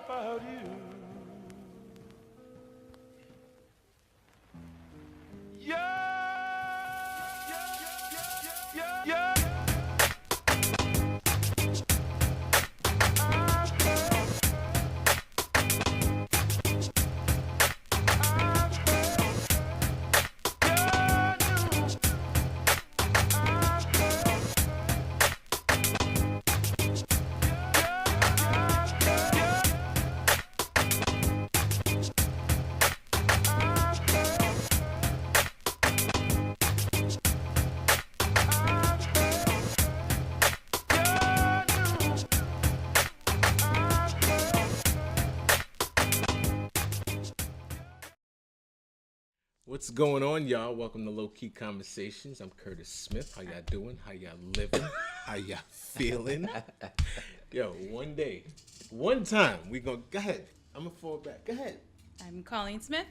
about you. Yeah. What's going on, y'all? Welcome to Low Key Conversations. I'm Curtis Smith. How y'all doing? How y'all living? How y'all feeling? Yo, one day, one time, we gonna go ahead. I'm gonna fall back. Go ahead. I'm Colleen Smith.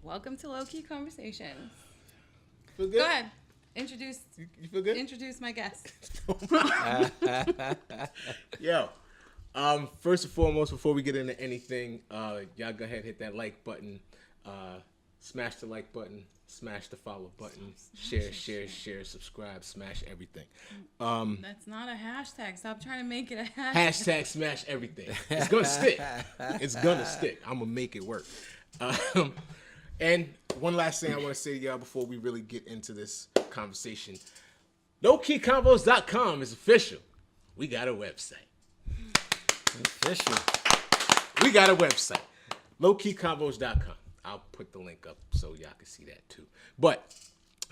Welcome to Low Key Conversations. Feel good? Go ahead. Introduce. You feel good? Introduce my guest. Yo, first and foremost, before we get into anything, y'all go ahead, hit that like button. Smash the like button, smash the follow button, share, subscribe, smash everything. That's not a hashtag. Stop trying to make it a hashtag. Hashtag smash everything. It's gonna stick. It's gonna stick. I'm gonna make it work. And one last thing I want to say to y'all before we really get into this conversation. LowKeyConvos.com is official. We got a website. Official. We got a website. LowKeyConvos.com. I'll put the link up so y'all can see that too. But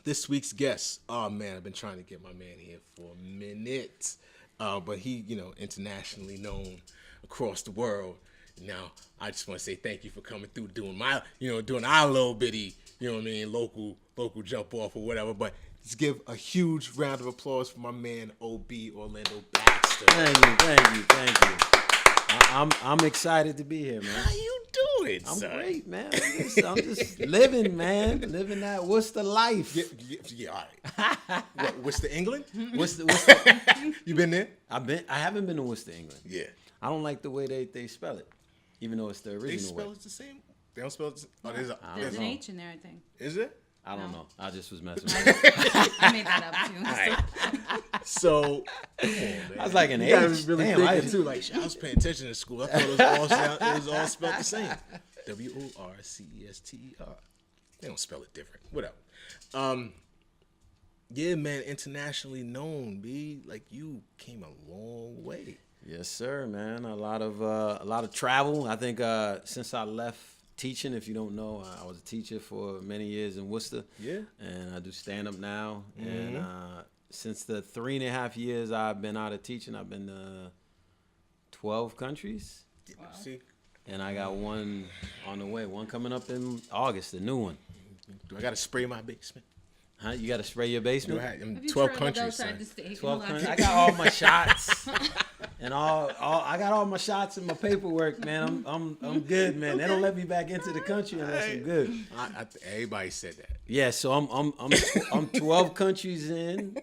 this week's guest, oh man, I've been trying to get my man here for a minute. But he, internationally known across the world. Now, I just want to say thank you for coming through, doing our little bitty, local jump off or whatever. But let's give a huge round of applause for my man, OB Orlando Baxter. Thank you. I'm excited to be here, man. How you doing, I'm son? great, man. I'm just living, man. Living that. What's the life? Yeah, all right. Worcester, England? What's the You been there? I haven't been to Worcester, England. Yeah. I don't like the way they spell it, even though it's the original They spell way. it the same? They don't spell it the same? There's an H in there, I think. Is it? I don't No. know. I just was messing with it. I made that up too. All right. So, come on, man. I was like an You gotta H. really Damn, thinking too. Like, I was paying attention in school. I thought it was all spelled the same. WORCESTER. They don't spell it different. Whatever. Yeah, man. Internationally known, B. Like, you came a long way. Yes, sir, man. A lot of travel. I think since I left teaching, if you don't know, I was a teacher for many years in Worcester. Yeah. And I do stand up now. Mm-hmm. And since the 3.5 years I've been out of teaching, I've been to 12 countries. Wow. See? And I got one on the way. One coming up in August, a new one. Do I got to spray my basement? Huh? You got to spray your basement? I'm Have you 12 traveled countries, outside son. the state? 12 countries. I got all my shots. And I got all my shots in my paperwork, man. I'm good, man. They don't let me back into the country unless I'm good. Everybody said that. Yeah, so I'm 12 countries in.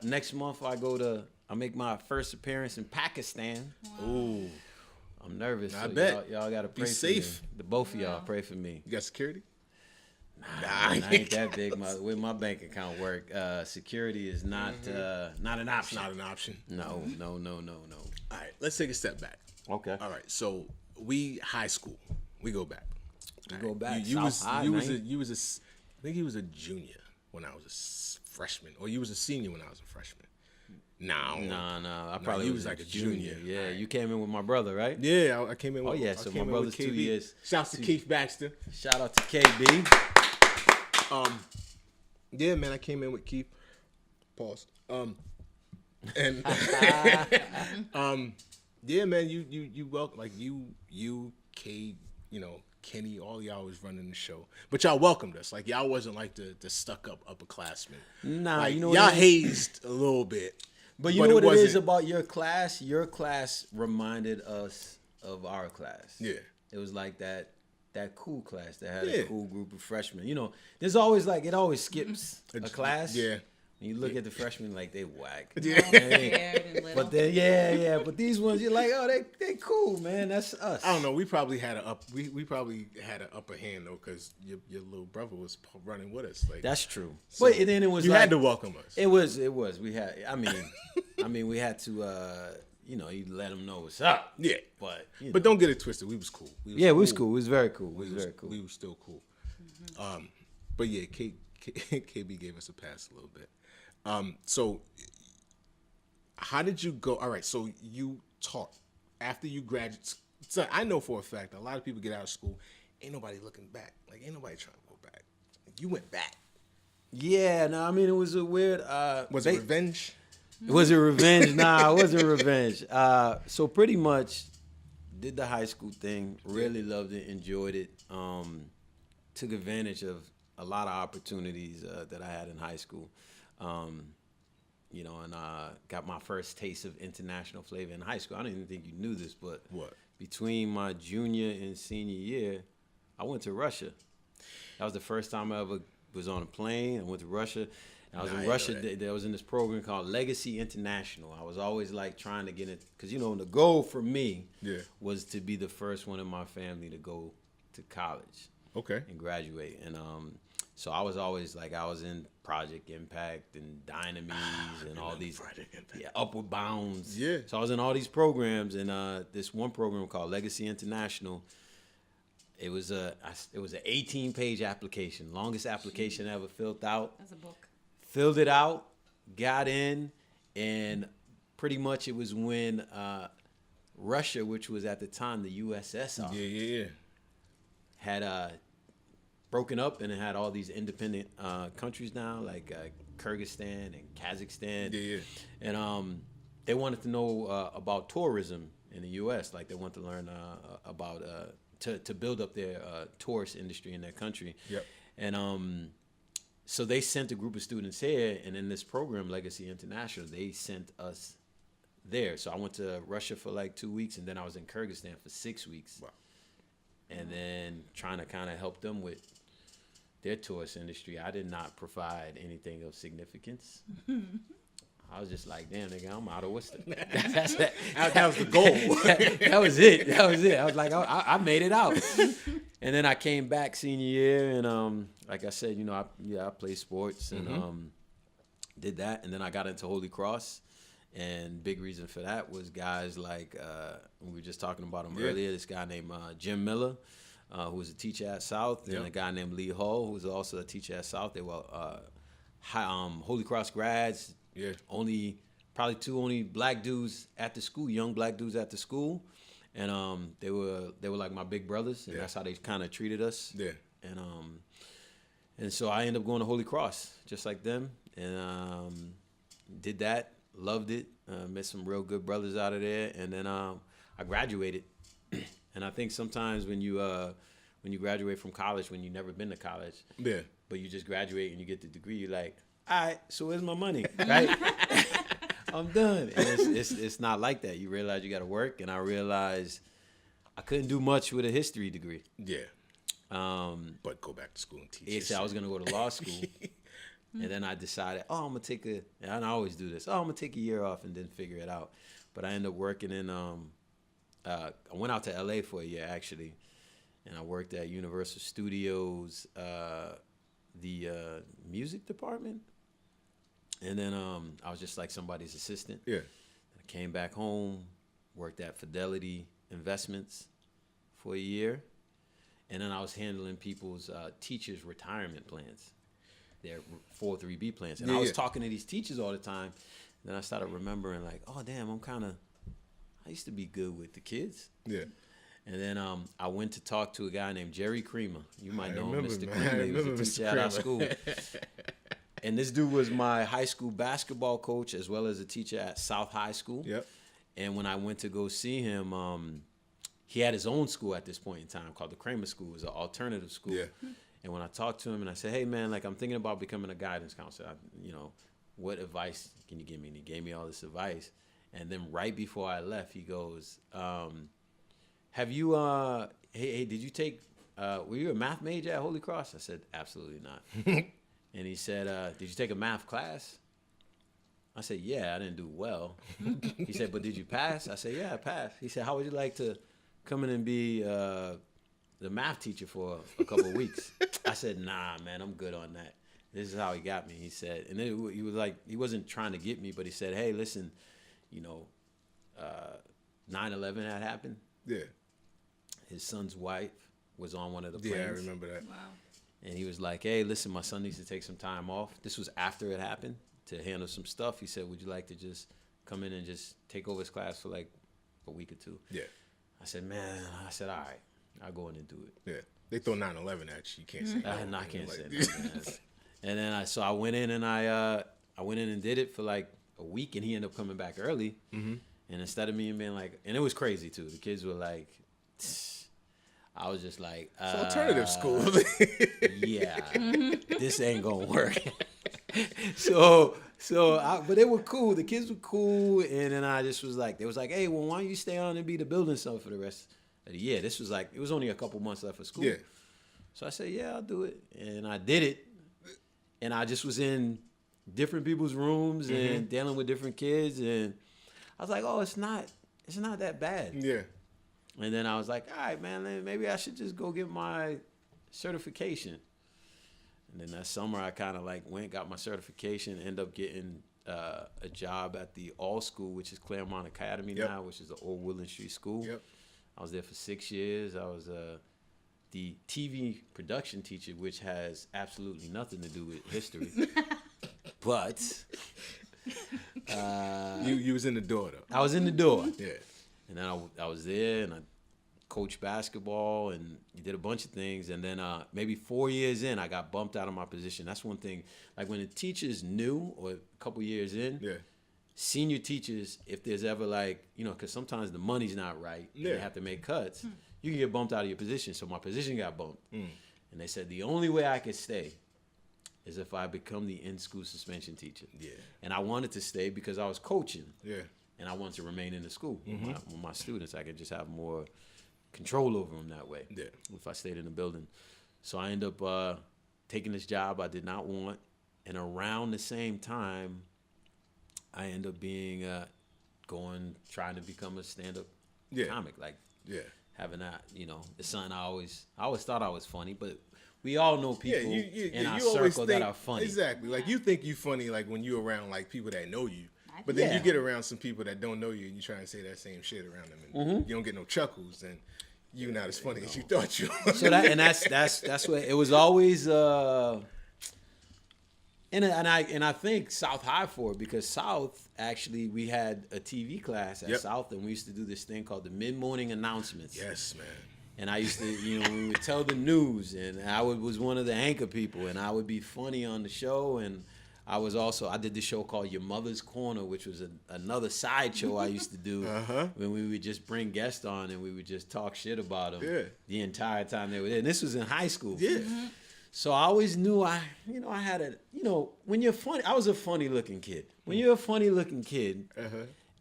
Next month I make my first appearance in Pakistan. Wow. Ooh, I'm nervous. I so bet. y'all gotta pray Be for safe. me. The both of y'all pray for me. You got security? Nah, I ain't that big. The way my bank account work, security is not an option. Not an option. No. All right, let's take a step back. Okay. All right, so we high school. We go back. We go back. You South High, I think he was a junior when I was a freshman, or you was a senior when I was a freshman. No. I probably was like a junior. Yeah, Right. You came in with my brother, right? Yeah, I came in. Oh, yeah, I so came my in brother's with 2 KV. years. Shouts to Keith Baxter. Shout out to KB. Yeah, man, I came in with Keith. Pause. And yeah, man, you welcome, like you, Kate, Kenny, all y'all was running the show, but y'all welcomed us. Like, y'all wasn't like the stuck up upperclassmen. Nah, like, you know y'all what hazed a little bit. But you know what it is about your class? Your class reminded us of our class. Yeah. It was like that cool class that had Yeah. a cool group of freshmen. There's always it always skips a class. Yeah. And you look at the freshmen like they whack. Yeah. Scared and little. But then but these ones you're like, oh, they cool, man. That's us. I don't know. We probably had we probably had an upper hand though, because your little brother was running with us. Like That's true. so But then it was you like, had to welcome us. It was. We had. I mean, we had to. You let them know what's up. Yeah, But but don't get it twisted. We was cool. we was cool. We was very cool. We was very cool. We were still cool. But yeah, KB gave us a pass a little bit. So how did you go? All right, so you taught after you graduated. So I know for a fact a lot of people get out of school, ain't nobody looking back. Like ain't nobody trying to go back. You went back. Yeah. No, I mean it was a weird. Was it revenge? Was it revenge? Nah, it wasn't revenge. So pretty much did the high school thing. Really loved it. Enjoyed it. Took advantage of a lot of opportunities that I had in high school. And got my first taste of international flavor in high school. I don't even think you knew this, but What? Between my junior and senior year, I went to Russia. That was the first time I ever was on a plane. I went to Russia. I was in Russia. There was in this program called Legacy International. I was always like trying to get it because the goal for me was to be the first one in my family to go to college. Okay. And graduate. And so I was always like I was in Project Impact and Dynamies and all these Upward Bounds. Yeah. So I was in all these programs and this one program called Legacy International. It was an 18-page application, longest application I ever filled out. That's a book. Filled it out, got in, and pretty much it was when Russia, which was at the time the USSR, had broken up and it had all these independent countries now, like Kyrgyzstan and Kazakhstan. And they wanted to know about tourism in the U.S. Like they wanted to learn about to build up their tourist industry in their country. Yep. And so they sent a group of students here, and in this program, Legacy International, they sent us there. So I went to Russia for like 2 weeks, and then I was in Kyrgyzstan for 6 weeks. Wow. And then trying to kind of help them with their tourist industry. I did not provide anything of significance. I was just like, damn, nigga, I'm out of Worcester. That was the goal. That was it. I was like, I made it out. And then I came back senior year, and like I said, I played sports and did that. And then I got into Holy Cross, and big reason for that was guys like we were just talking about him earlier. This guy named Jim Miller, who was a teacher at South, and a guy named Lee Hall, who was also a teacher at South. They were Holy Cross grads. Yeah. Probably two black dudes at the school, young black dudes at the school. And they were like my big brothers, and that's how they kind of treated us. Yeah. And so I ended up going to Holy Cross, just like them, and did that, loved it, met some real good brothers out of there, and then I graduated. And I think sometimes when you graduate from college, when you've never been to college, but you just graduate and you get the degree, you're like, all right, so where's my money, right? I'm done. And it's not like that. You realize you got to work, and I realized I couldn't do much with a history degree. Yeah. But go back to school and teach. It said I was going to go to law school, and then I decided, I'm going to take and I always do this, I'm going to take a year off and then figure it out. But I ended up working in, I went out to L.A. for a year, actually, and I worked at Universal Studios, the music department. And then I was just like somebody's assistant. Yeah. I came back home, worked at Fidelity Investments for a year. And then I was handling people's teachers' retirement plans, their 403B plans. And I was talking to these teachers all the time. And then I started remembering like, oh, damn, I used to be good with the kids. Yeah. And then I went to talk to a guy named Jerry Creamer. You might know him, Mr. Creamer. He was a teacher at our school. And this dude was my high school basketball coach as well as a teacher at South High School. Yep. And when I went to go see him, he had his own school at this point in time called the Kramer School. It was an alternative school. Yeah. And when I talked to him and I said, hey, man, like I'm thinking about becoming a guidance counselor. What advice can you give me? And he gave me all this advice. And then right before I left, he goes, have you, hey, did you take, were you a math major at Holy Cross? I said, absolutely not. And he said, did you take a math class? I said, yeah, I didn't do well. He said, but did you pass? I said, yeah, I passed. He said, how would you like to come in and be the math teacher for a couple of weeks? I said, nah, man, I'm good on that. This is how he got me. He said, and then he was like, he wasn't trying to get me, but he said, hey, listen, 9/11 had happened. Yeah. His son's wife was on one of the planes. Yeah, I remember that. Wow. And he was like, hey, listen, my son needs to take some time off. This was after it happened, to handle some stuff. He said, would you like to just come in and just take over his class for like a week or two? Yeah. I said, man, all right, I'll go in and do it. Yeah. They throw 9/11 at you. You can't say that. I can't say that. And then I went in and I went in and did it for like a week, and he ended up coming back early. Mm-hmm. And instead of me being like, and it was crazy too. The kids were like, I was just like, It's alternative school. yeah, this ain't gonna work. But they were cool. The kids were cool, and then I just was like, they was like, hey, well, why don't you stay on and be the building son for the rest of the year? This was like, it was only a couple months left of school. Yeah. So I said, yeah, I'll do it, and I did it, and I just was in different people's rooms and dealing with different kids, and I was like, oh, it's not that bad. Yeah. And then I was like, all right, man, maybe I should just go get my certification. And then that summer, I kind of like got my certification, ended up getting a job at the All School, which is Claremont Academy now, which is the old Woodland Street School. Yep. I was there for 6 years. I was the TV production teacher, which has absolutely nothing to do with history. But you was in the door though. I was in the door. Yeah. And then I was there, and I coached basketball and did a bunch of things. And then maybe 4 years in, I got bumped out of my position. That's one thing. Like when the teacher's new or a couple years in, senior teachers, if there's ever like, because sometimes the money's not right, and they have to make cuts, you can get bumped out of your position. So my position got bumped. And they said the only way I could stay is if I become the in-school suspension teacher. Yeah. And I wanted to stay because I was coaching. Yeah. And I wanted to remain in the school with my students. I could just have more control over them that way if I stayed in the building. So I ended up taking this job I did not want. And around the same time, I ended up being trying to become a stand-up comic. Like having that, the son, I always thought I was funny, but we all know people in our circle that are funny. Exactly. Like you think you funny like when you're around like people that know you. But then you get around some people that don't know you and you try and say that same shit around them and you don't get no chuckles and you're not as funny as you thought you were. So that's what it was always and I think South High for it, because South actually we had a TV class at South, and we used to do this thing called the mid-morning announcements. Yes, man. And I used to, we would tell the news, and I was one of the anchor people, and I would be funny on the show. And I did this show called Your Mother's Corner, which was another side show I used to do when we would just bring guests on and we would just talk shit about them the entire time they were there. And this was in high school. Yeah. So I always knew I had when you're funny, I was a funny looking kid. When you're a funny looking kid,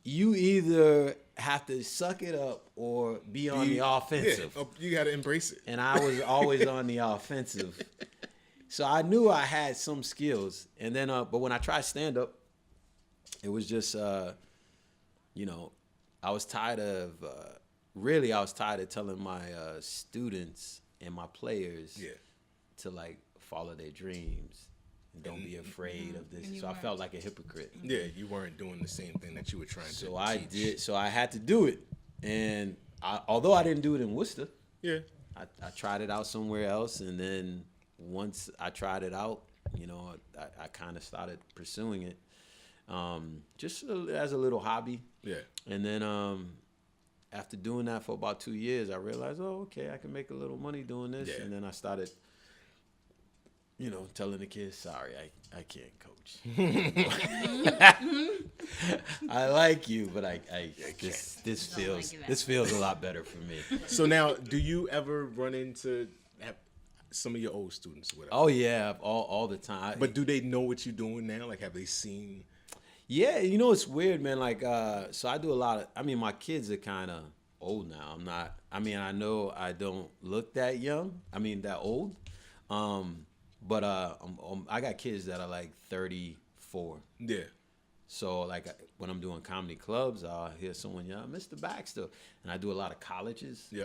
you either have to suck it up or be on the offensive. Yeah, you got to embrace it. And I was always on the offensive. So I knew I had some skills. And then, but when I tried stand up, it was just, I was tired of, I was tired of telling my students and my players to like follow their dreams and don't be afraid of this. So I felt like a hypocrite. Yeah, you weren't doing the same thing that you were trying to So I did. So I had to do it. And although I didn't do it in Worcester, I tried it out somewhere else. And then once I tried it out, I kind of started pursuing it just as a little hobby. Yeah. And then after doing that for about 2 years, I realized, okay, I can make a little money doing this. Yeah. And then I started, telling the kids, sorry, I can't coach. I like you, but this feels a lot better for me. So now, do you ever run into some of your old students with them? Oh yeah, all the time. But do they know what you're doing now? Like, have they seen? Yeah, it's weird, man. Like, so I do a lot of. My kids are kind of old now. I know I don't look that young. That old. But I got kids that are like 34. Yeah. So like when I'm doing comedy clubs, I'll hear someone yell, "Mr. Baxter," and I do a lot of colleges. Yeah,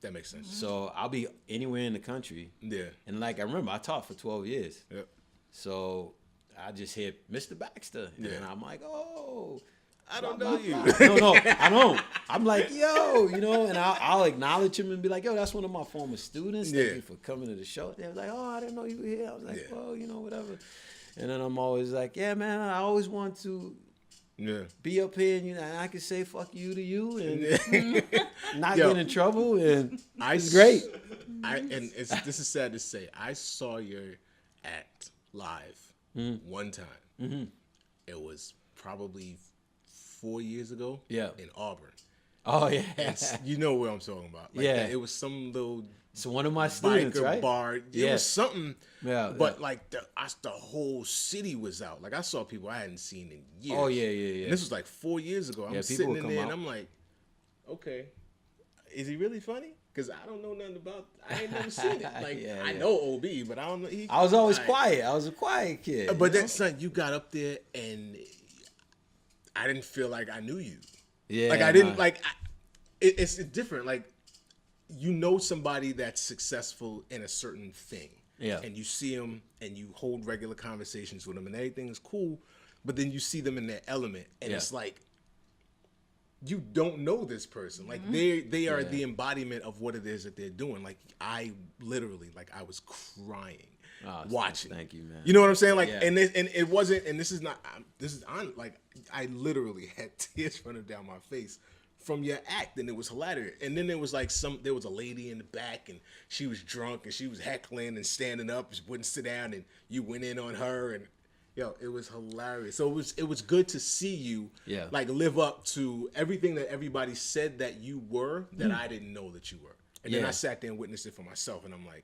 that makes sense. So I'll be anywhere in the country. Yeah, And like I remember, I taught for 12 years. yeah, So I just hear Mr. Baxter, and Yeah. I'm like, "Oh, I don't blah, know blah, you. blah." No, I don't. I'm like, "Yo," and I'll acknowledge him and be like, "Yo, that's one of my former students. Thank Yeah. you for coming to the show." They were like, "Oh, I didn't know you were here." I was like, Yeah. "Well, whatever." And then I'm always like, "Yeah, man, I always want to Yeah. be up here, and I can say fuck you to you and not Yo. get in trouble." And It's great. This is sad to say. I saw your act live one time. It was probably 4 years ago. Yeah. In Auburn. Oh yeah, You know what I'm talking about. Like, Yeah. It was some little so one of my students, biker right? bar. It Yeah. was something. Yeah, But like the whole city was out. Like I saw people I hadn't seen in years. Oh yeah. And this was like 4 years ago. I'm Yeah, people sitting would in come there and out. I'm like, okay, is he really funny? Because I don't know nothing about. I ain't never seen it. Like Yeah, I yeah. know OB, but I don't know. I was always Like, quiet. I was a quiet kid. But then, son, you got up there and I didn't feel like I knew you. yeah, Like I didn't nah. like. It's different. Like you know somebody that's successful in a certain thing. Yeah. And you see them and you hold regular conversations with them and everything is cool, but then you see them in their element and Yeah. it's like you don't know this person. Like they are Yeah. the embodiment of what it is that they're doing. Like I literally I was crying Oh, watching. thank you, man. You know what I'm saying? Like Yeah. and it wasn't and this is not this is on like I literally had tears running down my face from your act and it was hilarious. And then there was like there was a lady in the back and she was drunk and she was heckling and standing up, just wouldn't sit down and you went in on her and it was hilarious. So it was good to see you Yeah. like live up to everything that everybody said that you were that I didn't know that you were. And then Yeah. I sat there and witnessed it for myself and I'm like,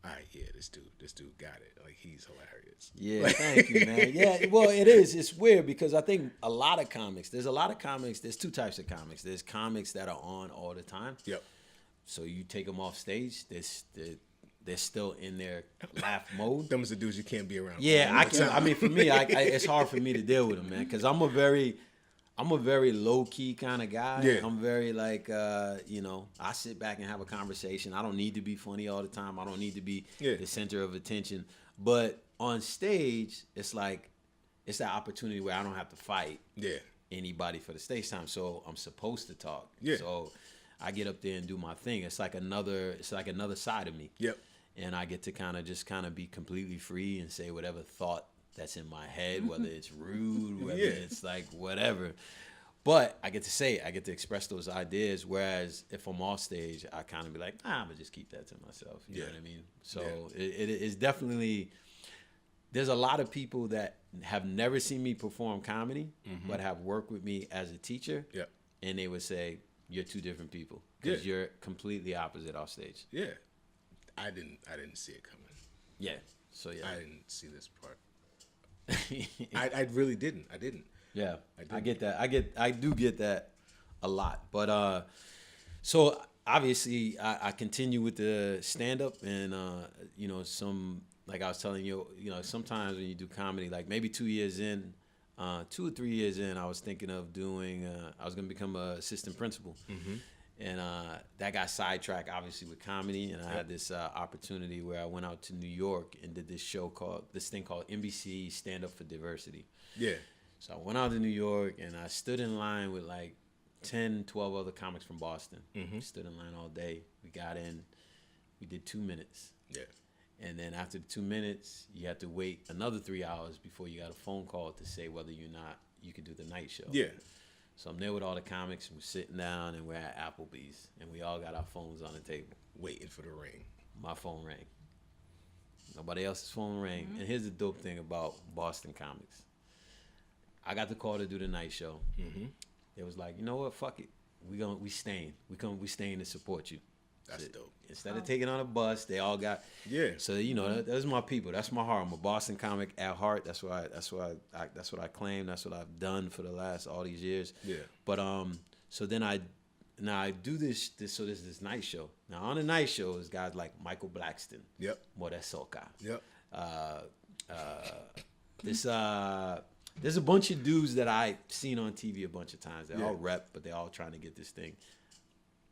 all right, yeah, this dude got it. Like he's hilarious. Yeah, thank you, man. Yeah, well, it is. It's weird because I think there's a lot of comics. There's two types of comics. There's comics that are on all the time. Yep. So you take them off stage, they're still in their laugh mode. Them is the dudes you can't be around. Yeah, all I the can. time. I mean, for me, it's hard for me to deal with them, man, because I'm a very low key kind of guy. Yeah. I'm very like, I sit back and have a conversation. I don't need to be funny all the time. I don't need to be Yeah. the center of attention. But on stage, it's like, it's that opportunity where I don't have to fight Yeah. anybody for the stage time. So I'm supposed to talk. Yeah. So I get up there and do my thing. It's like another side of me. Yep. And I get to kind of be completely free and say whatever thought that's in my head, whether it's rude, whether Yeah. it's like whatever. But I get to say it. I get to express those ideas. Whereas if I'm off stage, I kind of be like, I'm going to just keep that to myself. You know Yeah. what I mean? So Yeah. it is definitely, there's a lot of people that have never seen me perform comedy, but have worked with me as a teacher. Yep. And they would say, you're two different people because Yeah. you're completely opposite off stage. Yeah. I didn't see it coming. Yeah. So yeah. I didn't see this part. I really didn't. I didn't. Yeah, I I get that. I do get that a lot. But so obviously I continue with the stand up and some, like I was telling you, sometimes when you do comedy, like maybe 2 years in, 2 or 3 years in, I was thinking of doing I was gonna become an assistant principal. And that got sidetracked, obviously, with comedy. And I had this opportunity where I went out to New York and did this thing called NBC Stand Up for Diversity. Yeah. So I went out to New York and I stood in line with like 10, 12 other comics from Boston. Stood in line all day. We got in. We did 2 minutes. Yeah. And then after the 2 minutes, you had to wait another 3 hours before you got a phone call to say whether or not you could do the night show. Yeah. So I'm there with all the comics and we're sitting down and we're at Applebee's and we all got our phones on the table. Waiting for the ring. My phone rang. Nobody else's phone rang. And here's the dope thing about Boston comics. I got the call to do the night show. It was like, you know what? Fuck it. We staying. We staying to support you. That's So dope. Instead of taking on a bus, they all got. Yeah. So that's my people. That's my heart. I'm a Boston comic at heart. That's what I claim. That's what I've done for the last all these years. Yeah. But so then I do this. So there's this night show. Now on the night show is guys like Michael Blackston. Yep. More that soca. Yep. This there's a bunch of dudes that I've seen on TV a bunch of times. They all rep, but they all trying to get this thing.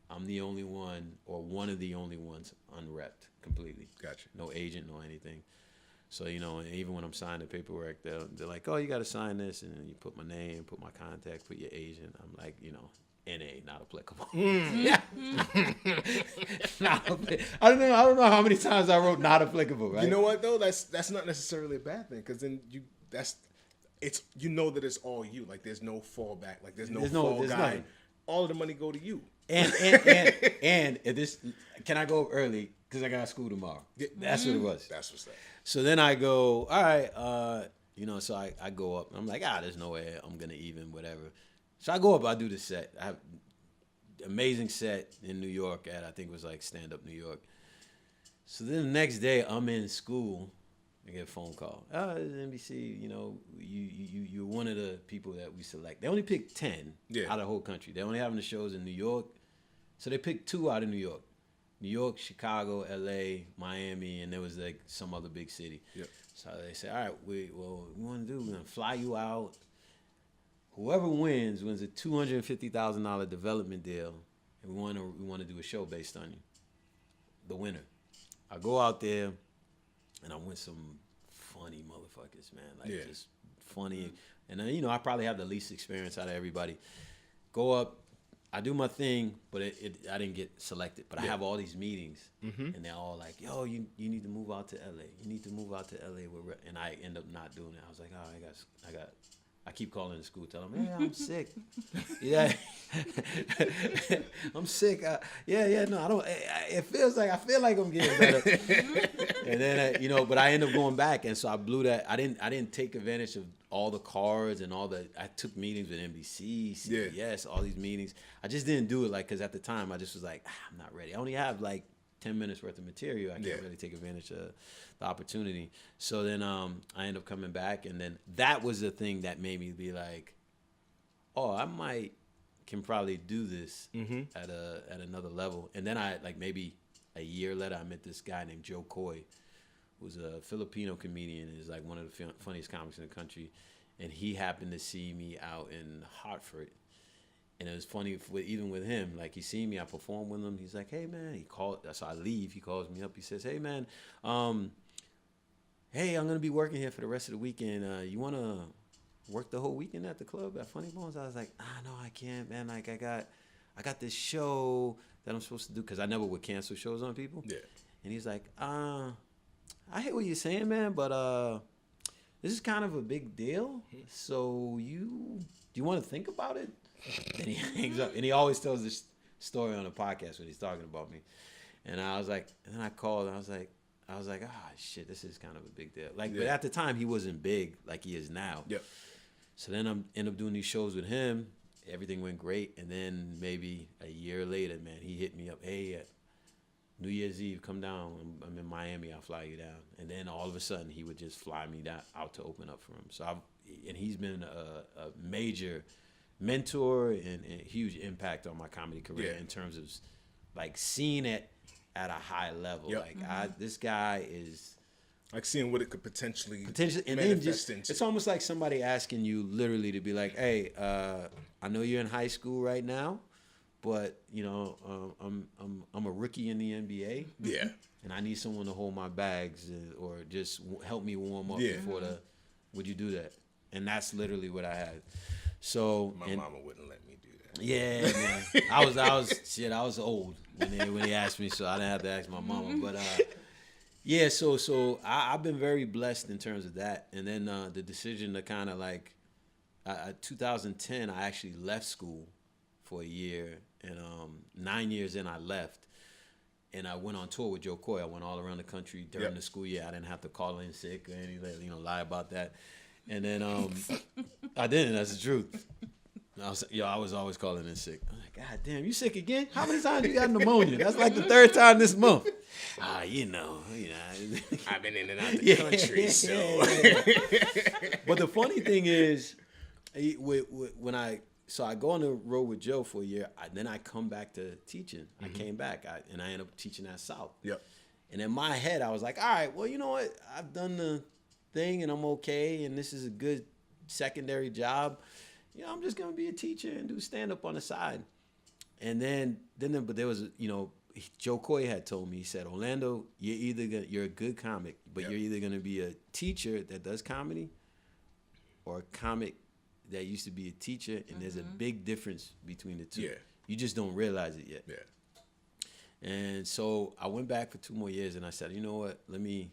I'm the only one, or one of the only ones, unrepped completely. Gotcha. No agent, no anything. So, you know, and even when I'm signing paperwork, they're like, oh, you got to sign this. And then you put my name, put my contact, put your agent. I'm like, you know, NA, not applicable. Yeah. I don't know how many times I wrote not applicable, right? You know what, though? That's not necessarily a bad thing, because then you know that it's all you. Like, there's no fallback. Like, there's no fall guy. Nothing. All of the money go to you. And if this, can I go up early? Because I got school tomorrow. That's what it was. That's what's up. So then I go, all right, you know, so I go up. I'm like, there's no way I'm going to even whatever. So I go up, I do the set. I have amazing set in New York I think it was like Stand Up New York. So then the next day I'm in school. I get a phone call. It's NBC, you know, you're one of the people that we select. They only pick 10 out of the whole country. They're only having the shows in New York. So they picked 2 out of New York. New York, Chicago, LA, Miami, and there was like some other big city. Yep. So they say, all right, what we want to do, we're going to fly you out. Whoever wins a $250,000 development deal, and we want to do a show based on you. The winner. I go out there, and I'm with some funny motherfuckers, man. Like, just funny. And then, you know, I probably have the least experience out of everybody. Go up. I do my thing, but I didn't get selected. But I have all these meetings, and they're all like, yo, you need to move out to LA. You need to move out to LA. And I end up not doing it. I was like, oh, I keep calling the school, telling them, hey, I'm sick. Yeah. I'm sick. No, I don't. It feels like, I feel like I'm getting better. And then, you know, but I end up going back. And so I blew that. I didn't take advantage of all the cards and I took meetings with NBC, CBS, all these meetings. I just didn't do it because at the time I just was like, I'm not ready. I only have like 10 minutes worth of material. I can't really take advantage of the opportunity. So then I ended up coming back, and then that was the thing that made me be like, oh, I can probably do this at another level. And then I, like, maybe a year later, I met this guy named Joe Coy, who's a Filipino comedian, is like one of the funniest comics in the country, and he happened to see me out in Hartford. And it was funny, even with him, like, he seen me, I performed with him. He's like, hey, man, so I leave. He calls me up. He says, hey, man, hey, I'm going to be working here for the rest of the weekend. You want to work the whole weekend at the club at Funny Bones? I was like, no, I can't, man. Like, I got this show that I'm supposed to do, because I never would cancel shows on people. Yeah. And he's like, I hear what you're saying, man, but this is kind of a big deal. So do you want to think about it? And he hangs up, and he always tells this story on the podcast when he's talking about me. And I was like, and then I called, and I was like, shit, this is kind of a big deal. Like, but at the time he wasn't big like he is now. Yep. So then I end up doing these shows with him. Everything went great, and then maybe a year later, man, he hit me up. Hey, New Year's Eve, come down. I'm in Miami. I'll fly you down. And then all of a sudden, he would just fly me out to open up for him. So he's been a major mentor and huge impact on my comedy career in terms of like seeing it at a high level. Yep. Like this guy is like seeing what it could potentially and then just into. It's almost like somebody asking you literally to be like, hey, I know you're in high school right now, but you know, I'm a rookie in the NBA. Yeah. And I need someone to hold my bags or just help me warm up before would you do that? And that's literally what I had. So my mama wouldn't let me do that. Yeah, man. I was old when he asked me, so I didn't have to ask my mama. But so I've been very blessed in terms of that. And then the decision to kind of like 2010, I actually left school for a year, and 9 years in, I left. And I went on tour with Joe Coy. I went all around the country during the school year. I didn't have to call in sick or anything, lie about that. And then I didn't. That's the truth. I was always calling in sick. I'm like, God damn, you sick again? How many times you got pneumonia? That's like the 3rd time this month. You know. I've been in and out the country, so. But the funny thing is, when I go on the road with Joe for a year, then I come back to teaching. I came back, and I ended up teaching at South. Yep. And in my head, I was like, all right, well, you know what? I've done the thing, and I'm okay, and this is a good secondary job. You know, I'm just gonna be a teacher and do stand up on the side. And but there was, you know, Joe Coy had told me, he said, Orlando, you're a good comic, but you're either gonna be a teacher that does comedy or a comic that used to be a teacher, and there's a big difference between the two. Yeah. You just don't realize it yet. Yeah. And so I went back for 2 more years, and I said, you know what? Let me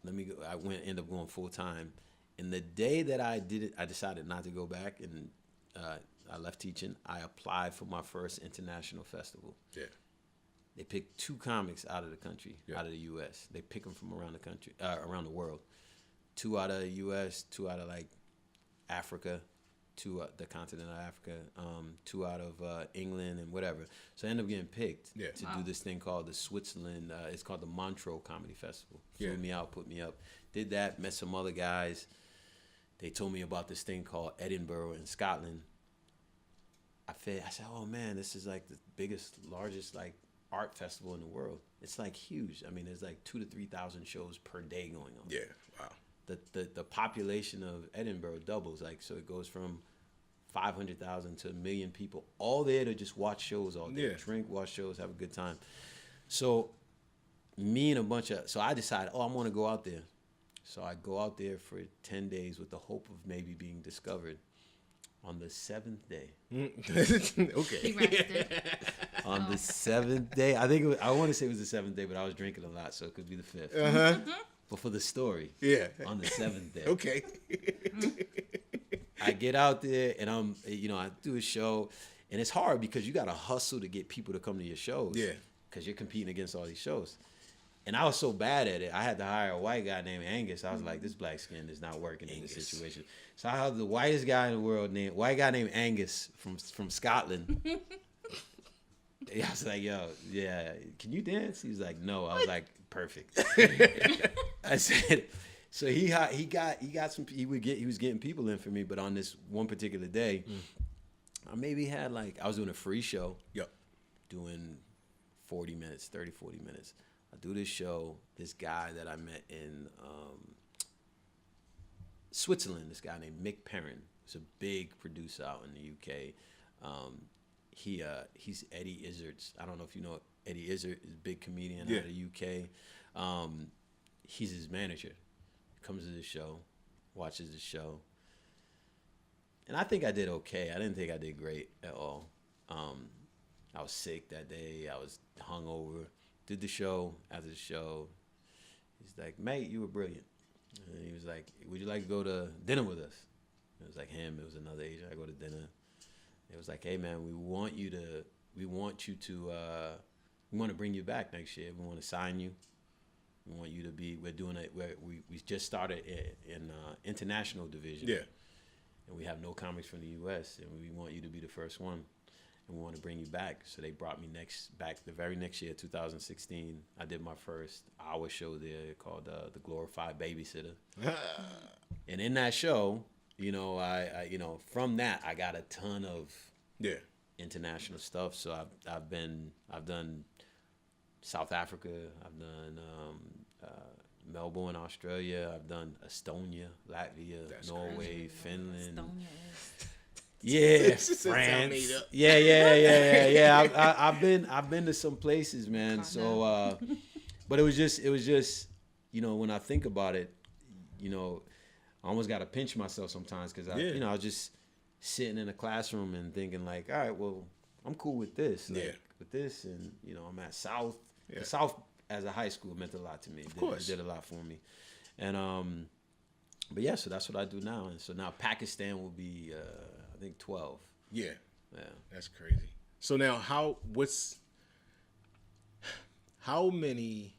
go. I end up going full time. And the day that I did it, I decided not to go back, and I left teaching. I applied for my first international festival. Yeah. They picked 2 comics out of the country, out of the U.S. They pick them from around the country, around the world. 2 out of the U.S., 2 out of like Africa, 2 the continent of Africa, 2 out of England and whatever. So I ended up getting picked to do this thing called the Switzerland. It's called the Montreux Comedy Festival. Flew me out, put me up. Did that, met some other guys. They told me about this thing called Edinburgh in Scotland. I said, oh man, this is like the biggest, largest like art festival in the world. It's like huge. I mean, there's like 2,000 to 3,000 shows per day going on. Yeah, wow. The population of Edinburgh doubles, like, so it goes from 500,000 to 1 million people all there to just watch shows all day, drink, watch shows, have a good time. So me and so I decided, I'm going to go out there. So I go out there for 10 days with the hope of maybe being discovered. On the 7th day. Okay. He rested. On the 7th day, I want to say it was the 7th day, but I was drinking a lot, so it could be the 5th. But for the story, on the 7th day. Okay. I get out there and I do a show, and it's hard because you got to hustle to get people to come to your shows. Yeah. Because you're competing against all these shows. And I was so bad at it, I had to hire a white guy named Angus. I was like, this black skin is not working in this situation. So I hired the whitest guy in the world, white guy named Angus from Scotland. I was like, yo, can you dance? He was like, no. I was like, perfect. I said, so he was getting people in for me, but on this one particular day, I maybe had I was doing a free show. Yep. Doing 40 minutes, 30, 40 minutes. I do this show, this guy that I met in Switzerland, this guy named Mick Perrin, who's a big producer out in the UK. He's Eddie Izzard's. I don't know if you know Eddie Izzard, is a big comedian out of the UK. He's his manager. Comes to the show, watches the show. And I think I did okay. I didn't think I did great at all. I was sick that day. I was hungover. Did the show. After the show, he's like, mate, you were brilliant. And he was like, would you like to go to dinner with us? It was like him. It was another Asian. I go to dinner. It was like, hey, man, we want to bring you back next year. We want to sign you. We want you to be, we just started in international division. Yeah. And we have no comics from the U.S. And we want you to be the first one. And we want to bring you back. So they brought me back the very next year, 2016. I did my first hour show there called The Glorified Babysitter. And in that show, I from that, I got a ton of international stuff. So I've done South Africa. I've done Melbourne, Australia. I've done Estonia, Latvia, Norway, Finland. Estonia is... Yeah, France. Yeah. I've been to some places, man. So, but it was just, when I think about it, I almost got to pinch myself sometimes because I was just sitting in a classroom and thinking like, all right, well, I'm cool with this, with this, and I'm at South. Yeah. The South as a high school meant a lot to me. Of course, it did a lot for me, and but yeah, so that's what I do now, and so now Pakistan will be. I think 12. Yeah. That's crazy. So now how many,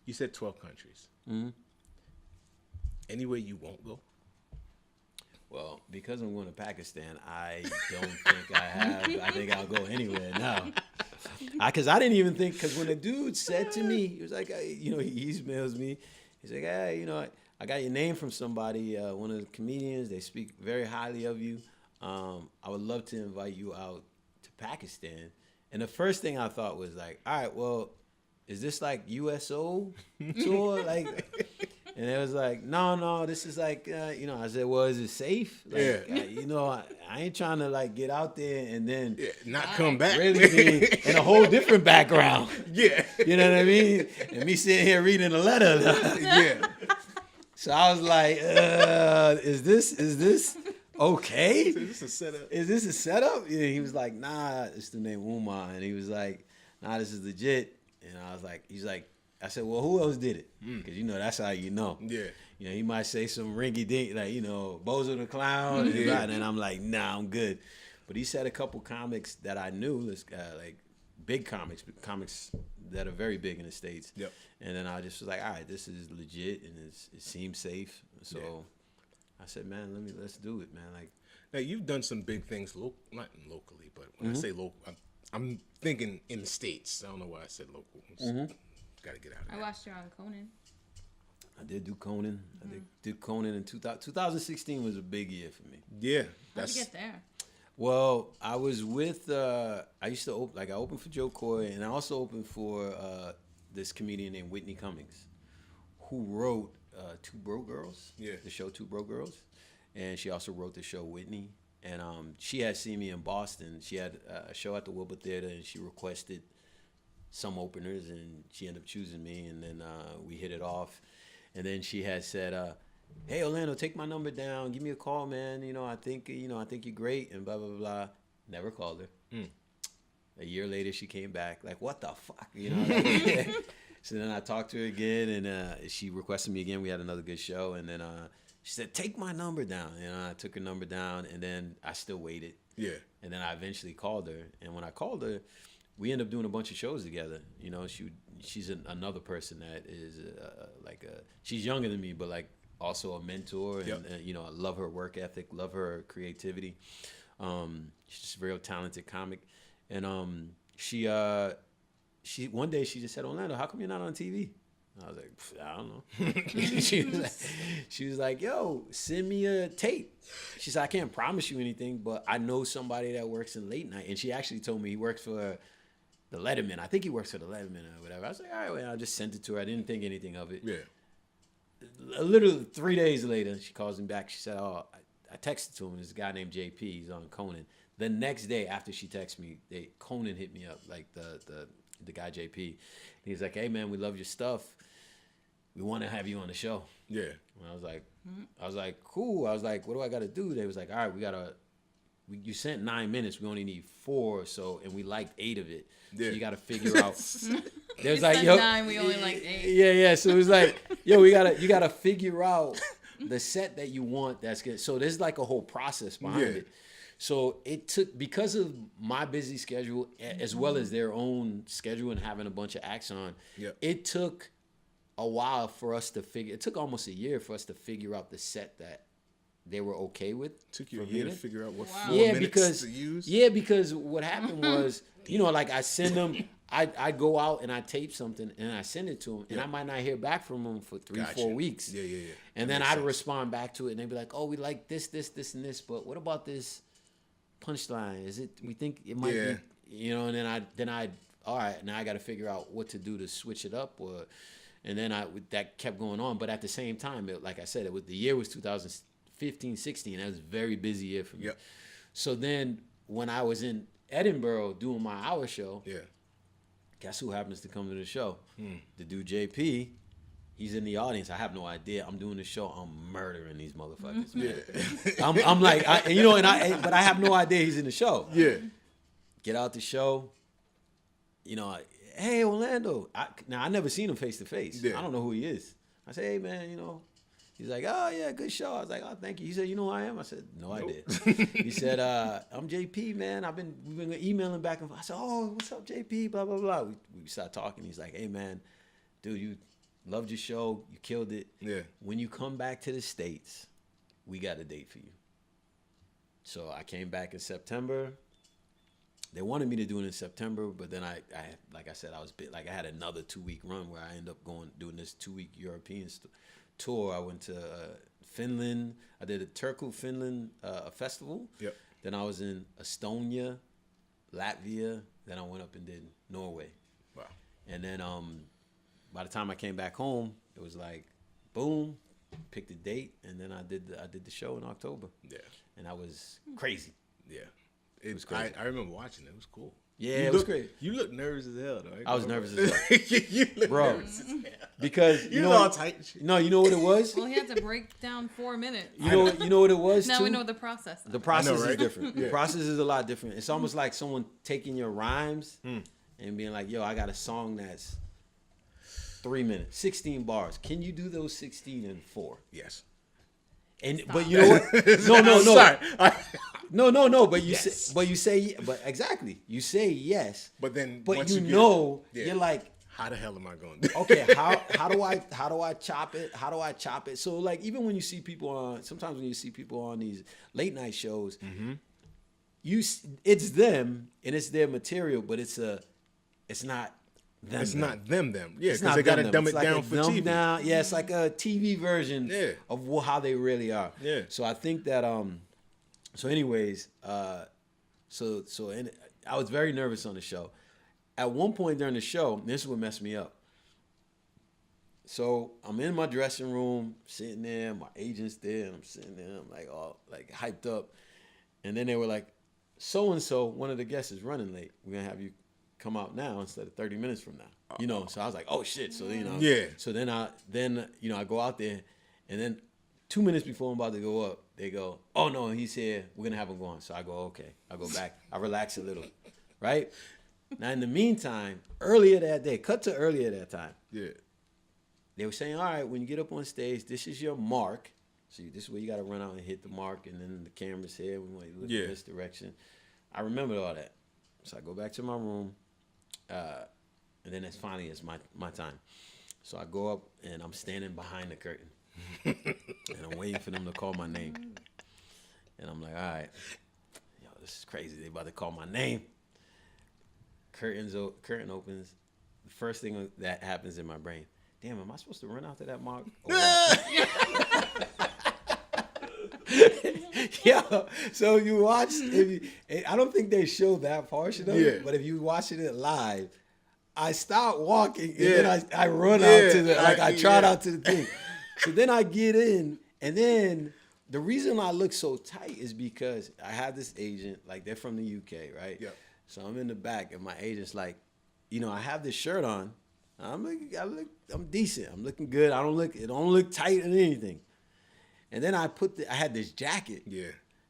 you said 12 countries. Mm-hmm. Anywhere you won't go? Well, because I'm going to Pakistan, I don't think I have. I think I'll go anywhere now. Because I didn't even think, because when the dude said to me, he was like, he emails me. He's like, hey, I got your name from somebody, one of the comedians. They speak very highly of you. I would love to invite you out to Pakistan. And the first thing I thought was like, all right, well, is this like USO tour? And it was like, no, this is like, I said, well, is it safe? Like, Yeah. I ain't trying to like get out there and then not come back. really be in a whole different background. Yeah. You know what I mean? And me sitting here reading a letter. Yeah. So I was like, is this okay? Is this a setup? Is this a setup? Yeah, he was like, nah, it's the name Umar. And he was like, nah, this is legit. And I was like, I said, well, who else did it? Because, that's how you know. Yeah. He might say some rinky dink, like, Bozo the Clown. Yeah. And I'm like, nah, I'm good. But he said a couple comics that I knew, like big comics that are very big in the States. Yep. And then I just was like, all right, this is legit and it seems safe. So I said, man, let's do it, man. Like, now you've done some big things, not locally, but when I say local, I'm thinking in the States. I don't know why I said local. Got to get out of I that. watched you on Conan. I did do Conan. I did Conan in 2016 was a big year for me. Yeah. How'd you get there? Well, I was with, I used to I opened for Joe Coy, and I also opened for this comedian named Whitney Cummings, who wrote Two Broke Girls, the show Two Broke Girls, and she also wrote the show Whitney, and she had seen me in Boston. She had a show at the Wilbur Theater, and she requested some openers, and she ended up choosing me, and then we hit it off, and then she had said, hey, Orlando, take my number down. Give me a call, man. I think you're great, and blah, blah, blah. Never called her. A year later, she came back. Like, what the fuck? So then I talked to her again, and she requested me again. We had another good show, and then she said, take my number down. I took her number down, and then I still waited. Yeah. And then I eventually called her, and when I called her, we ended up doing a bunch of shows together. She's another person that is she's younger than me, but like, also a mentor, and I love her work ethic, love her creativity. She's just a real talented comic, and she one day she just said, Orlando, how come you're not on TV? I was like, I don't know. she was like, yo, send me a tape. She said, I can't promise you anything, but I know somebody that works in late night, and she actually told me he works for the Letterman. I think he works for the Letterman or whatever. I was like, all right, well, I just sent it to her. I didn't think anything of it. Yeah. Literally 3 days later, she calls me back. She said, oh, I texted to him. There's a guy named JP. He's on Conan. The next day after she texted me, Conan hit me up, like the guy JP. He's like, hey, man, we love your stuff. We want to have you on the show. Yeah. And I was like, cool. I was like, what do I got to do? They was like, all right, you sent 9 minutes. We only need 4 or so, and we liked 8 of it. Yeah. So you got to figure out. There's like, yo, 9, we only liked 8. Yeah. So it was like, yo, you gotta figure out the set that you want. That's good. So there's like a whole process behind it. So it took, because of my busy schedule as well as their own schedule and having a bunch of acts on. It took a while for us to figure. It took almost a year for us to figure out the set that they were okay with. Took you a year to figure out what 4 minutes to use? Yeah, because what happened was, like I send them, I go out and I tape something and I send it to them, and I might not hear back from them for 3-4 weeks. Yeah. And then I'd respond back to it, and they'd be like, oh, we like this, and this, but what about this punchline? Is it, we think it might be, and then I all right, now I got to figure out what to do to switch it up, and then that kept going on. But at the same time, like I said, the year was 2015, 16. That was a very busy year for me. Yep. So then when I was in Edinburgh doing my hour show, guess who happens to come to the show? The dude JP. He's in the audience. I have no idea. I'm doing the show. I'm murdering these motherfuckers. Man. I'm like, but I have no idea he's in the show. Yeah. Get out the show. Hey, Orlando. Now, I never seen him face to face. I don't know who he is. I say, hey, man, He's like, oh, yeah, good show. I was like, oh, thank you. He said, you know who I am? I said, no, nope. I did. He said, I'm JP, man. We've been emailing back and forth. I said, oh, what's up, JP? Blah, blah, blah. We started talking. He's like, hey, man, dude, you loved your show. You killed it. Yeah. When you come back to the States, we got a date for you. So I came back in September. They wanted me to do it in September, but then I like I said, I had another 2-week run where I ended up doing this 2-week European tour. I went to Finland. I did a Turku, Finland festival. Yep. Then I was in Estonia, Latvia. Then I went up and did Norway. Wow. And then by the time I came back home, it was like boom, picked a date, and then I did the show in October. Yeah. And that was crazy. Yeah. It was crazy. I remember watching it. It was cool. Yeah, it was great. You look nervous as hell, though. I was nervous as hell. You look Bro, nervous as hell. because You know all tight and shit. No, you know what it was? Well, he had to break down 4 minutes. You know what it was Now too? we know the process. The process right? is different. Yeah. The process is a lot different. It's almost like someone taking your rhymes and being like, yo, I got a song that's 3 minutes, 16 bars. Can you do those 16 in 4? Yes. And but you know what? No. Sorry. No. But you Yes. but exactly. You say yes. But then But once you get- know, Yeah. you're like, how the hell am I going to do okay, how do I chop it? How do I chop it? So like even when you see people sometimes when you see people on these late night shows, it's them and it's their material, but it's not them. It's not them. Yeah, It's because not they got to them. dumb It's it like down a for dumbed TV. down- yeah, it's like a TV version Yeah. of how they really are. Yeah. So I think that so anyways, so I was very nervous on the show. At one point during the show, this is what messed me up. So I'm in my dressing room, sitting there, my agent's there, and I'm sitting there, I'm like all like hyped up. And then they were like, so and so, one of the guests is running late. We're gonna have you come out now instead of 30 minutes from now. You know, so I was like, oh shit. So Yeah. So then I go out there, and then 2 minutes before I'm about to go up, they go, oh no, he's here. We're gonna have him go on. So I go, okay. I go back. I relax a little, right? Now in the meantime, earlier that time, Yeah. they were saying, all right, when you get up on stage, this is your mark. So this is where you got to run out and hit the mark, and then the camera's here. We want you to look in this direction. I remembered all that. So I go back to my room, and then it's my time. So I go up, and I'm standing behind the curtain, and I'm waiting for them to call my name. And I'm like, all right, yo, this is crazy. They about to call my name. Curtain opens. The first thing that happens in my brain, damn, am I supposed to run out to that mark? Yeah. So you watch. I don't think they show that portion of it, but if you watching it live, I start walking and then I run out to the I trot out to the thing. So then I get in, and then the reason I look so tight is because I have this agent, like they're from the UK, right? Yeah. So I'm in the back, and my agent's like, I have this shirt on. I'm decent. I'm looking good. It don't look tight or anything. And then I had this jacket. Yeah.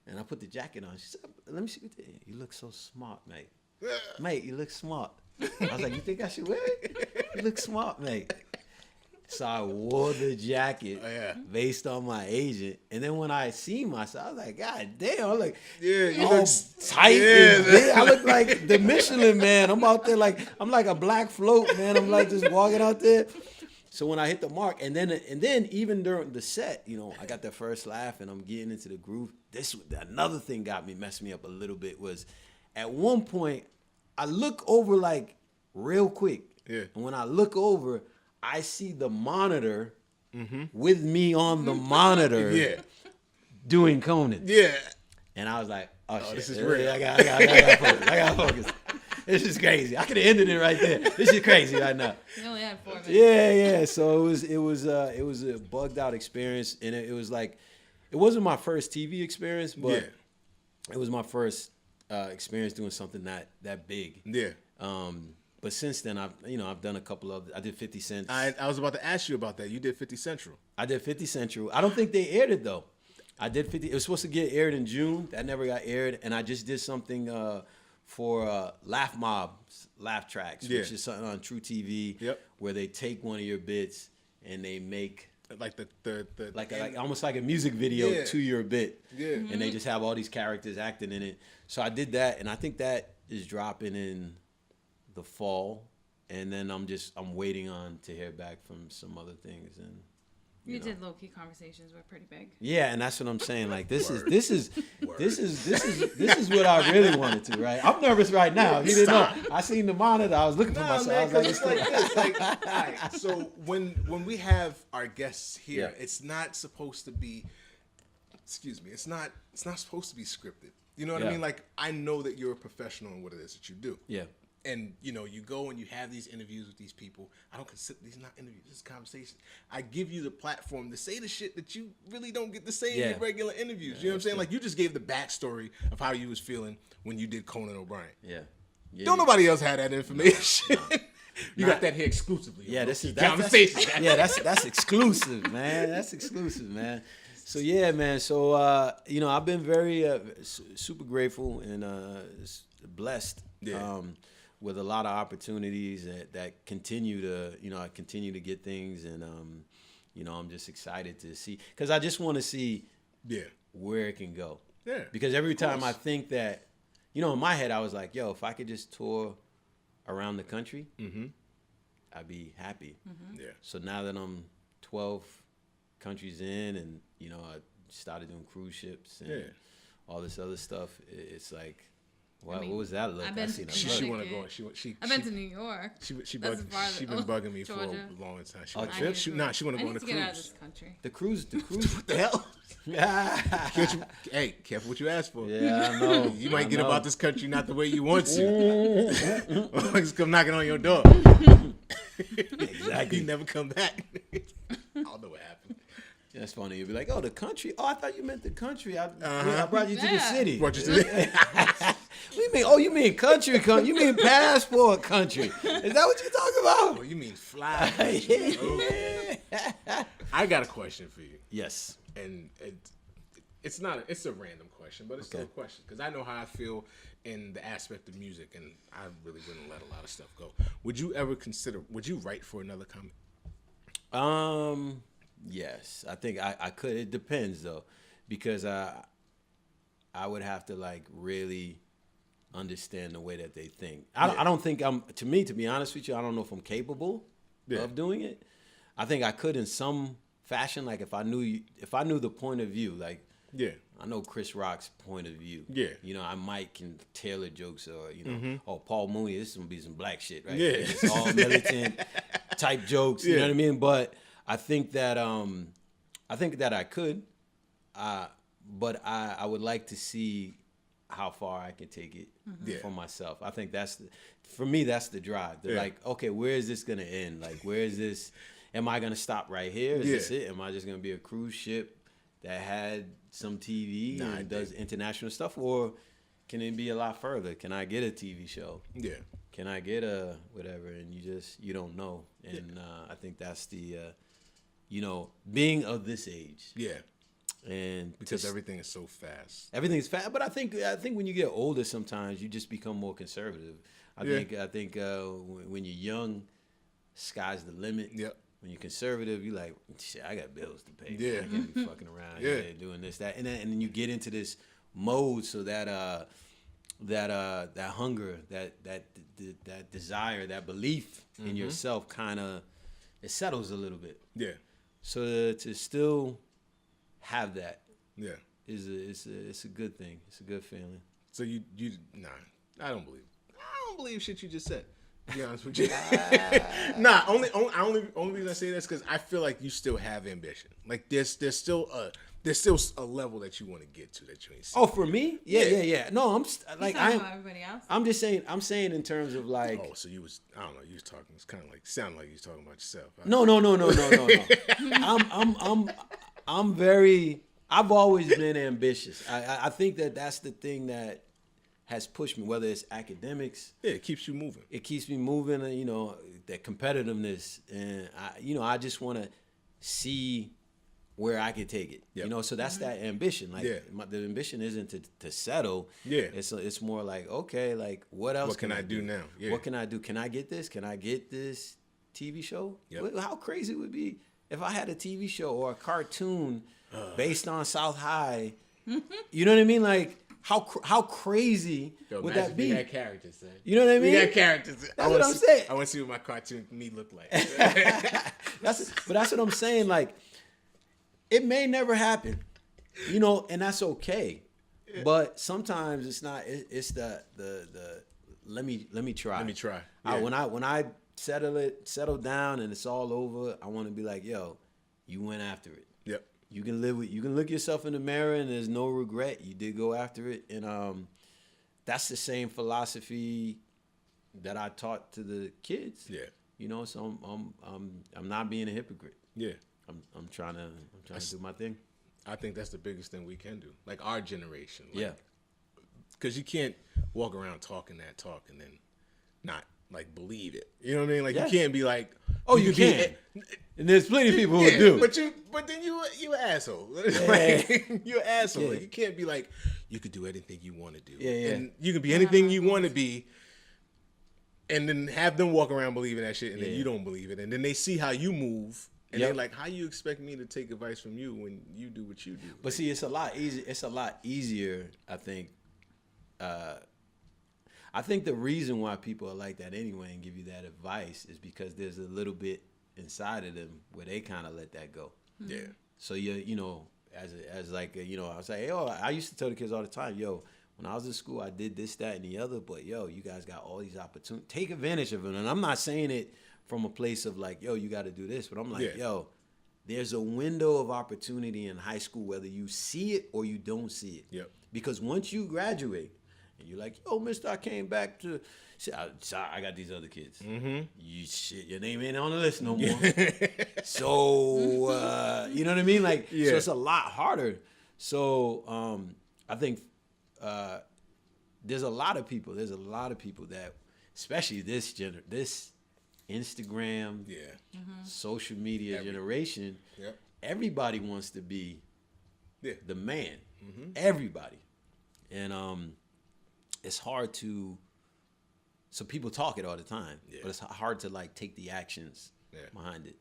And I put the jacket on. She said, let me see what you look so smart, mate. Mate, you look smart. I was like, you think I should wear it? You look smart, mate. So I wore the jacket based on my agent. And then when I see myself, I was like, God damn, I'm like, you all look tight and big. I look like the Michelin man. I'm out there like, I'm like a black float, man. I'm like just walking out there. So when I hit the mark, and then even during the set, I got that first laugh and I'm getting into the groove. Another thing messed me up a little bit was at one point, I look over like real quick. Yeah. And when I look over, I see the monitor with me on the monitor doing Conan. Yeah. And I was like, oh shit. This is real. I got focus. I got focus. This is crazy. I could have ended it right there. This is crazy right now. You only had 4 minutes. Yeah. So it was a bugged out experience, and it was like, it wasn't my first TV experience, but it was my first experience doing something that big. Yeah. But since then, I've done a couple of. I did 50 Cent. I was about to ask you about that. You did 50 Central. I did 50 Central. I don't think they aired it though. I did 50. It was supposed to get aired in June. That never got aired, and I just did something for Laugh Mob's Laugh Tracks, which is something on True TV, where they take one of your bits and they make like the like almost like a music video to your bit. Yeah. And they just have all these characters acting in it. So I did that, and I think that is dropping in the fall. And then I'm waiting on to hear back from some other things. And You did low key conversations were pretty big. yeah, and that's what I'm saying. Like this is what I really wanted to, right? I'm nervous right now. You didn't know. I seen the monitor. I was looking for myself. Man, I was like, it's like this. Like, all right, so when we have our guests here, it's not supposed to be. Excuse me. It's not supposed to be scripted. You know what I mean? Like, I know that you're a professional in what it is that you do. yeah. And you know, you go and you have these interviews with these people. I don't consider these not interviews, this is conversation. I give you the platform to say the shit that you really don't get to say in your regular interviews. You know what I'm saying? Like you just gave the backstory of how you was feeling when you did Conan O'Brien. Yeah. Don't nobody else have that information. You got that here exclusively. Yeah, this is conversation. That's exclusive, man. That's exclusive, man. So yeah, man. So you know, I've been very super grateful and blessed. With a lot of opportunities that continue to, you know, I continue to get things, and you know, I'm just excited to see, because I just want to see where it can go. Yeah. Because every time I think that, you know, in my head I was like, yo, if I could just tour around the country, I'd be happy. Yeah. So now that I'm 12 countries in, and you know, I started doing cruise ships and all this other stuff, it's like, wow, what was that look? I've been to she want to go. I've been to New York. She been bugging me for a long time. She want to go on a cruise. Get out of this country. The cruise. What the hell? Hey, careful what you ask for. Yeah, I know. You might get about this country not the way you want to. Just come knocking on your door. Exactly. You never come back. I don't know what happened. That's funny. You'd be like, oh, the country? Oh, I thought you meant the country. I brought you to the city. Brought you to the What do you mean? Oh, you mean country? You mean passport country? Is that what you're talking about? Oh, you mean fly? I got a question for you. Yes. And it's a random question, but it's still a question, because I know how I feel in the aspect of music, and I really wouldn't let a lot of stuff go. Would you write for another comic? Yes, I think I could. It depends though, because I would have to like really understand the way that they think. I don't think to be honest with you, I don't know if I'm capable of doing it. I think I could in some fashion, like if I knew the point of view, like I know Chris Rock's point of view. Yeah. You know, I might can tailor jokes, or you know, oh, Paul Mooney, this is gonna be some black shit, right? Yeah. It's all militant type jokes, you know what I mean? But I think that I could, but I would like to see how far I can take it for myself. I think for me that's the drive. Like, okay, where is this gonna end? Like, where is this? Am I gonna stop right here? Is this it? Am I just gonna be a cruise ship that had some TV and does international stuff, or can it be a lot further? Can I get a TV show? Yeah. Can I get a whatever? And you don't know. And I think that's the you know, being of this age. Yeah. And because everything is so fast. Everything is fast, but I think when you get older, sometimes you just become more conservative. I think when you're young, sky's the limit. Yep. When you're conservative, you're like, shit, I got bills to pay. Yeah. I can't be fucking around here doing this, that, and then you get into this mode, so that hunger, that desire, that belief in yourself, kind of it settles a little bit. Yeah. So to still have that, it's a good thing. It's a good feeling. So I don't believe shit you just said. To be honest with you, only reason I say that is because I feel like you still have ambition. Like there's still a level that you want to get to that you ain't seen. Oh, for me? Yeah. No, I'm like everybody else. I'm just saying. I'm saying in terms of like. Oh, so you was talking. It's kind of like sounded like you was talking about yourself. No. I'm very. I've always been ambitious. I think that's the thing that has pushed me, whether it's academics. Yeah, it keeps you moving. It keeps me moving, you know, that competitiveness. And, I just want to see where I can take it. Yep. You know, so that's that ambition. Like, the ambition isn't to settle. Yeah. It's more like, okay, like, what else What can I do now? Yeah. What can I do? Can I get this? Can I get this TV show? Yep. How crazy it would be if I had a TV show or a cartoon based on South High. You know what I mean? Like, how crazy would that be? We got characters, man. You know what I mean? We got characters. That's what I'm saying. I want to see what my cartoon me look like. That's what I'm saying. Like, it may never happen, you know, and that's okay. Yeah. But sometimes it's not. It's the let me try. Let me try. Yeah. When I settle down and it's all over, I want to be like, yo, you went after it. Yep. You can look yourself in the mirror and there's no regret. You did go after it. And that's the same philosophy that I taught to the kids. Yeah. You know, so I'm not being a hypocrite. Yeah. I'm trying to do my thing. I think that's the biggest thing we can do. Like our generation. Like, Yeah. Because you can't walk around talking that talk and then not like believe it. You know what I mean? Like Yeah. you can't be like, Oh, you can. And there's plenty of people who yeah, do. but then you an asshole. Like, you're an asshole. Yeah. Like, you can't be like, you could do anything you want to do. Yeah. And you can be anything you want to be, and then have them walk around believing that shit, and then Yeah. you don't believe it, and then they see how you move, and Yep. they're like, how you expect me to take advice from you when you do what you do? But see, it's a lot easier. It's a lot easier, I think. I think the reason why people are like that anyway and give you that advice is because there's a little bit inside of them where they kind of let that go. Yeah. So you know, as like you know, I was like, yo, I used to tell the kids all the time, yo, when I was in school, I did this, that, and the other, but yo, you guys got all these opportunities. Take advantage of it. And I'm not saying it from a place of like, yo, you got to do this, but I'm like, Yeah. yo, there's a window of opportunity in high school, whether you see it or you don't see it. Yep. Because once you graduate and you're like, yo, mister, I came back to, I got these other kids. Mm-hmm. You shit, your name ain't on the list no more. So, you know what I mean? Like, Yeah. so it's a lot harder. So, I think there's a lot of people that, especially this Instagram, Yeah. social media generation, Yep. everybody wants to be Yeah. the man. Everybody. And it's hard to, so people talk it all the time, Yeah. but it's hard to like take the actions behind it.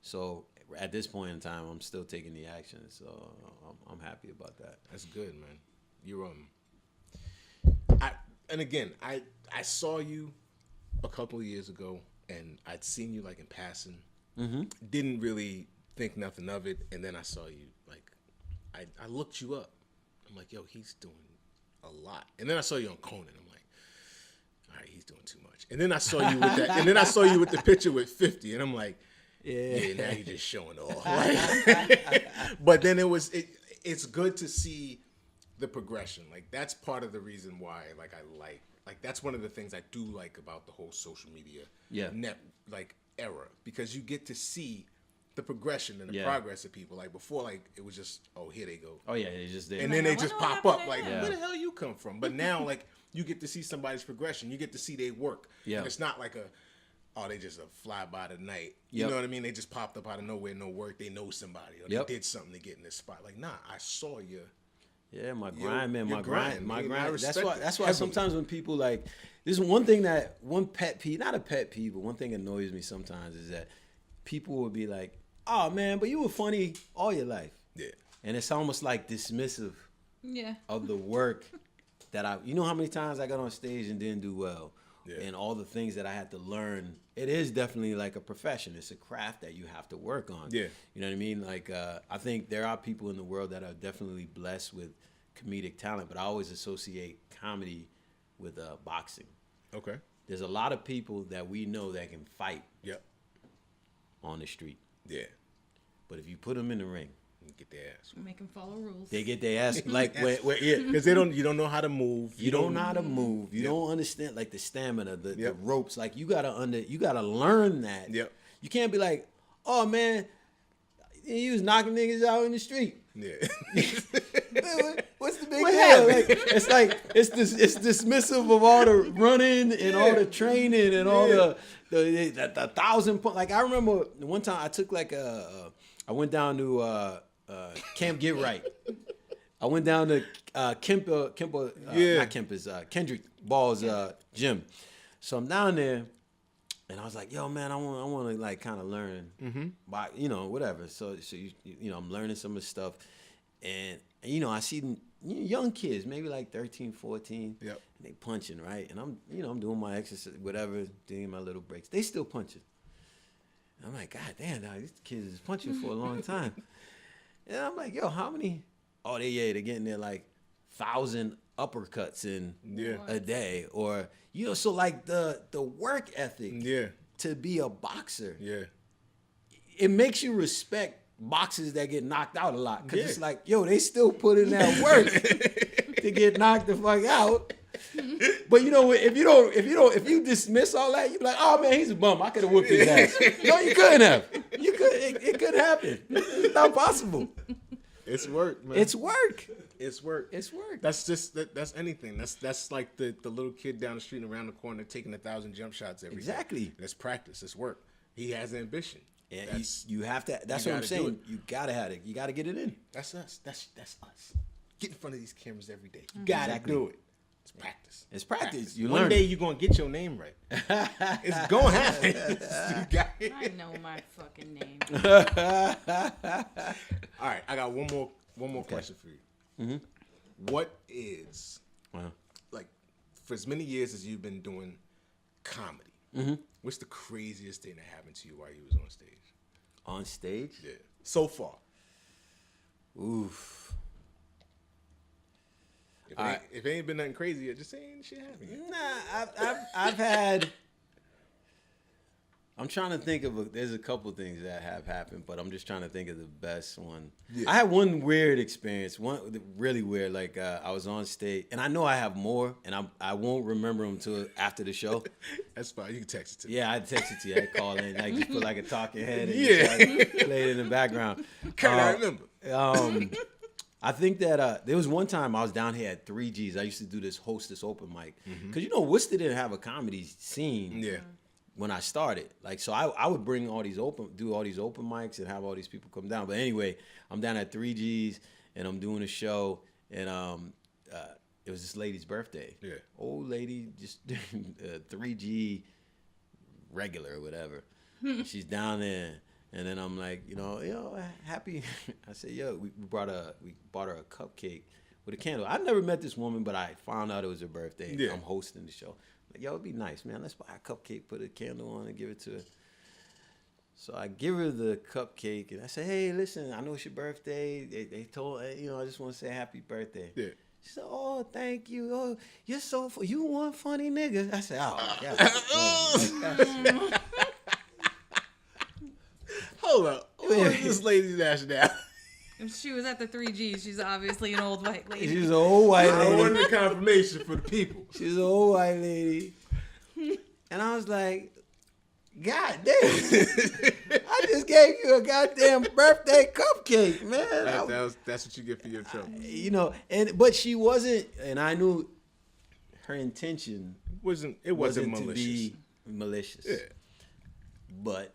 So at this point in time, I'm still taking the actions. So I'm happy about that. That's good, man. You're I saw you a couple of years ago, and I'd seen you like in passing. Mm-hmm. Didn't really think nothing of it, and then I saw you like, I looked you up. I'm like, yo, he's doing a lot. And then I saw you on Conan. I'm like, all right, he's doing too much. And then I saw you with that. And then I saw you with the picture with 50, and I'm like, yeah, now you're just showing off. Like, but then it's good to see the progression. Like that's part of the reason why like that's one of the things I do like about the whole social media era, because you get to see the progression and the progress of people. Like before, like it was just, oh, here they go. Oh yeah, it's just there. And then they I just wonder what pop up happened like, to him. where the hell you come from? But now like you get to see somebody's progression. You get to see their work. Yeah. And it's not like they just a fly by the night. You Yep. know what I mean? They just popped up out of nowhere, no work. They know somebody or Yep. they did something to get in this spot. Like, nah, I saw you. Yeah, my grind, man. your My grind. man. I That's respect why. it That's why heavily. sometimes when people like, this is one pet peeve, not a pet peeve, but one thing that annoys me sometimes is that people will be like, "Oh man, but you were funny all your life," Yeah. and it's almost like dismissive Yeah. of the work that you know how many times I got on stage and didn't do well, and all the things that I had to learn. It is definitely like a profession. It's a craft that you have to work on. Yeah. You know what I mean? Like, I think there are people in the world that are definitely blessed with comedic talent, but I always associate comedy with boxing. Okay. There's a lot of people that we know that can fight Yep. on the street, Yeah. but if you put them in the ring, Get their ass. Make him follow rules. they get their ass like Because you don't know how to move. You don't know how to move. You don't understand like the stamina, the Yep. ropes. Like you gotta learn that. Yep. You can't be like, oh man, you was knocking niggas out in the street. Yeah. What's the big What deal? happened? Like, it's dismissive of all the running and all the training and all the 1,000 point. Like I remember one time I took like I went down to Camp Get Right. I went down to not Kemper's, Kendrick Ball's gym. So I'm down there, and I was like, "Yo, man, I want to like kind of learn, by whatever." So I'm learning some of the stuff, and I see young kids, maybe like 13, 14. Yep. And they punching, right? And I'm doing my exercise, whatever, doing my little breaks. They still punching. I'm like, God damn, dog, these kids is punching for a long time. And I'm like, yo, how many? Oh, they're getting their like 1,000 uppercuts in a day, or so like the work ethic to be a boxer. Yeah. It makes you respect boxers that get knocked out a lot, because it's like, yo, they still put in that work. to get knocked the fuck out. But you know, if you dismiss all that, you be like, oh man, he's a bum. I could have whooped his ass. No, you couldn't have. It could happen. It's not possible. It's work, man. It's work. It's work. It's work. That's just that's anything. That's like the little kid down the street and around the corner taking 1,000 jump shots every day. Exactly. That's practice. It's work. He has ambition. And you have to. That's what I'm saying. You gotta have it. You gotta get it in. That's us. That's us. Get in front of these cameras every day. You gotta do it. It's practice. It's practice. You One learn. day you're gonna get your name right. It's gonna happen. I know my fucking name. All right, I got one more question for you. Mm-hmm. What is like for as many years as you've been doing comedy? Mm-hmm. What's the craziest thing that happened to you while you was on stage? On stage? Yeah. So far. Oof. If it ain't been nothing crazy, just saying shit happened. Nah, I've had. I'm trying to think of there's a couple things that have happened, but I'm just trying to think of the best one. Yeah. I had one weird experience, one really weird. Like I was on stage, and I know I have more, and I won't remember them until after the show. That's fine. You can text it to me. Yeah, I'd text it to you. I'd call in, like just put like a talking head, and play it in the babackground. I remember. I think that there was one time I was down here at 3Gs. I used to do this hostess open mic. Because, you know, Worcester didn't have a comedy scene when I started. Like, so I would bring do all these open mics and have all these people come down. But anyway, I'm down at 3Gs and I'm doing a show. And it was this lady's birthday. Yeah. Old lady, just 3G regular or whatever. She's down there. And then I'm like, happy. I said, we bought her a cupcake with a candle. I never met this woman, but I found out it was her birthday. Yeah. I'm hosting the show. Like, it'd be nice, man. Let's buy a cupcake, put a candle on, and give it to her. So I give her the cupcake, and I say, hey, listen, I know it's your birthday. They told, I just want to say happy birthday. Yeah. She said, oh, thank you. Oh, you one funny nigga. I said, oh, yeah. Hold up. What is this lady's nationality? If she was at the 3Gs, she's obviously an old white lady. She's an old white lady. I wanted the confirmation for the people. She's an old white lady. And I was like, God damn. I just gave you a goddamn birthday cupcake, man. That's what you get for your trouble. But she wasn't, and I knew her intention wasn't malicious. To be malicious. Yeah. But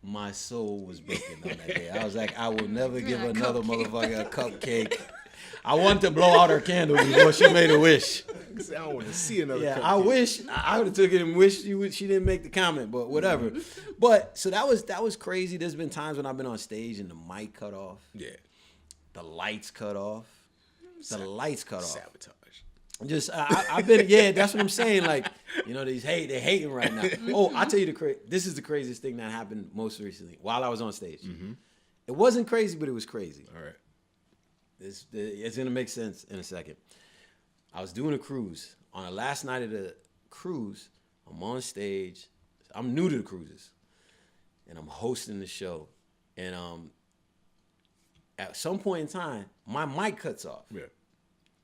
my soul was broken on that day. I was like, I will never give another motherfucker a cupcake. I wanted to blow out her candle before she made a wish. I don't want to see another cupcake. I wish I would have took it and wished she didn't make the comment, but whatever. But so that was crazy. There's been times when I've been on stage and the mic cut off. Yeah. The lights cut off. Sabotage. Just I've been that's what I'm saying. Like, they're hating right now. Oh, I'll tell you this is the craziest thing that happened most recently while I was on stage. Mm-hmm. It wasn't crazy, but it was crazy. All right, it's gonna make sense in a second. I was doing a cruise. On the last night of the cruise, I'm on stage. I'm new to the cruises, and I'm hosting the show. And at some point in time, my mic cuts off. Yeah.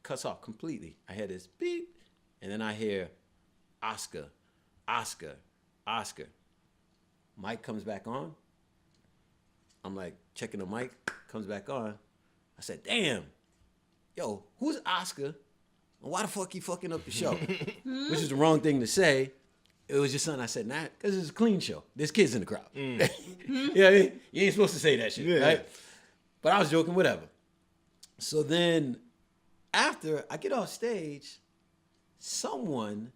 Cuts off completely. I hear this beep, and then I hear Oscar. Mic comes back on. I'm like checking the mic, comes back on. I said, damn, yo, who's Oscar? And why the fuck he fucking up the show? Which is the wrong thing to say. It was just something I said, because it's a clean show. There's kids in the crowd. You know what I mean? You ain't supposed to say that shit, right? But I was joking, whatever. So then, after I get off stage, someone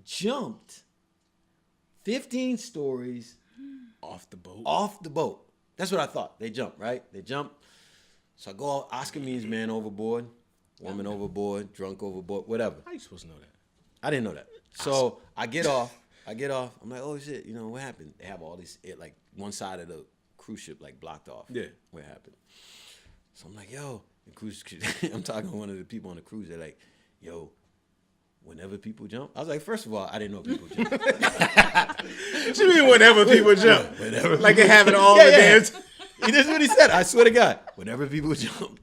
jumped 15 stories off the boat. That's what I thought. They jumped, right? They jumped. So I go, Oscar means man overboard, woman overboard, drunk overboard, whatever. How are you supposed to know that? I didn't know that. So I get off. I'm like, oh shit, what happened? They have all these, like one side of the cruise ship like blocked off. Yeah. What happened? So I'm like, yo. I'm talking to one of the people on the cruise. They're like, yo, whenever people jump. I was like, first of all, I didn't know people jump. What you mean whenever people jump? Whenever. Like it happened all the damn time. That's what he said. I swear to God. Whenever people jump,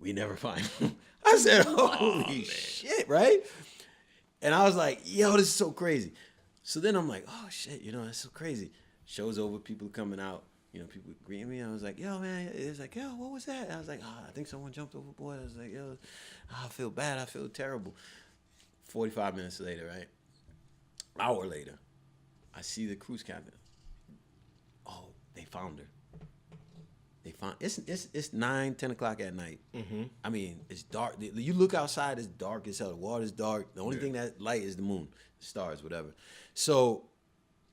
we never find them. I said, holy shit, right? And I was like, yo, this is so crazy. So then I'm like, oh shit, that's so crazy. Show's over, people coming out, people greeting me. I was like, yo, man, it's like, yo, what was that? I was like, I think someone jumped overboard. I was like, yo, I feel bad. I feel terrible. 45 minutes later, right? Hour later, I see the cruise captain. Oh, they found her. It's 9, 10 o'clock at night. Mm-hmm. I mean, it's dark. You look outside, it's dark as hell. The water's dark. The only thing that light is the moon, the stars, whatever. So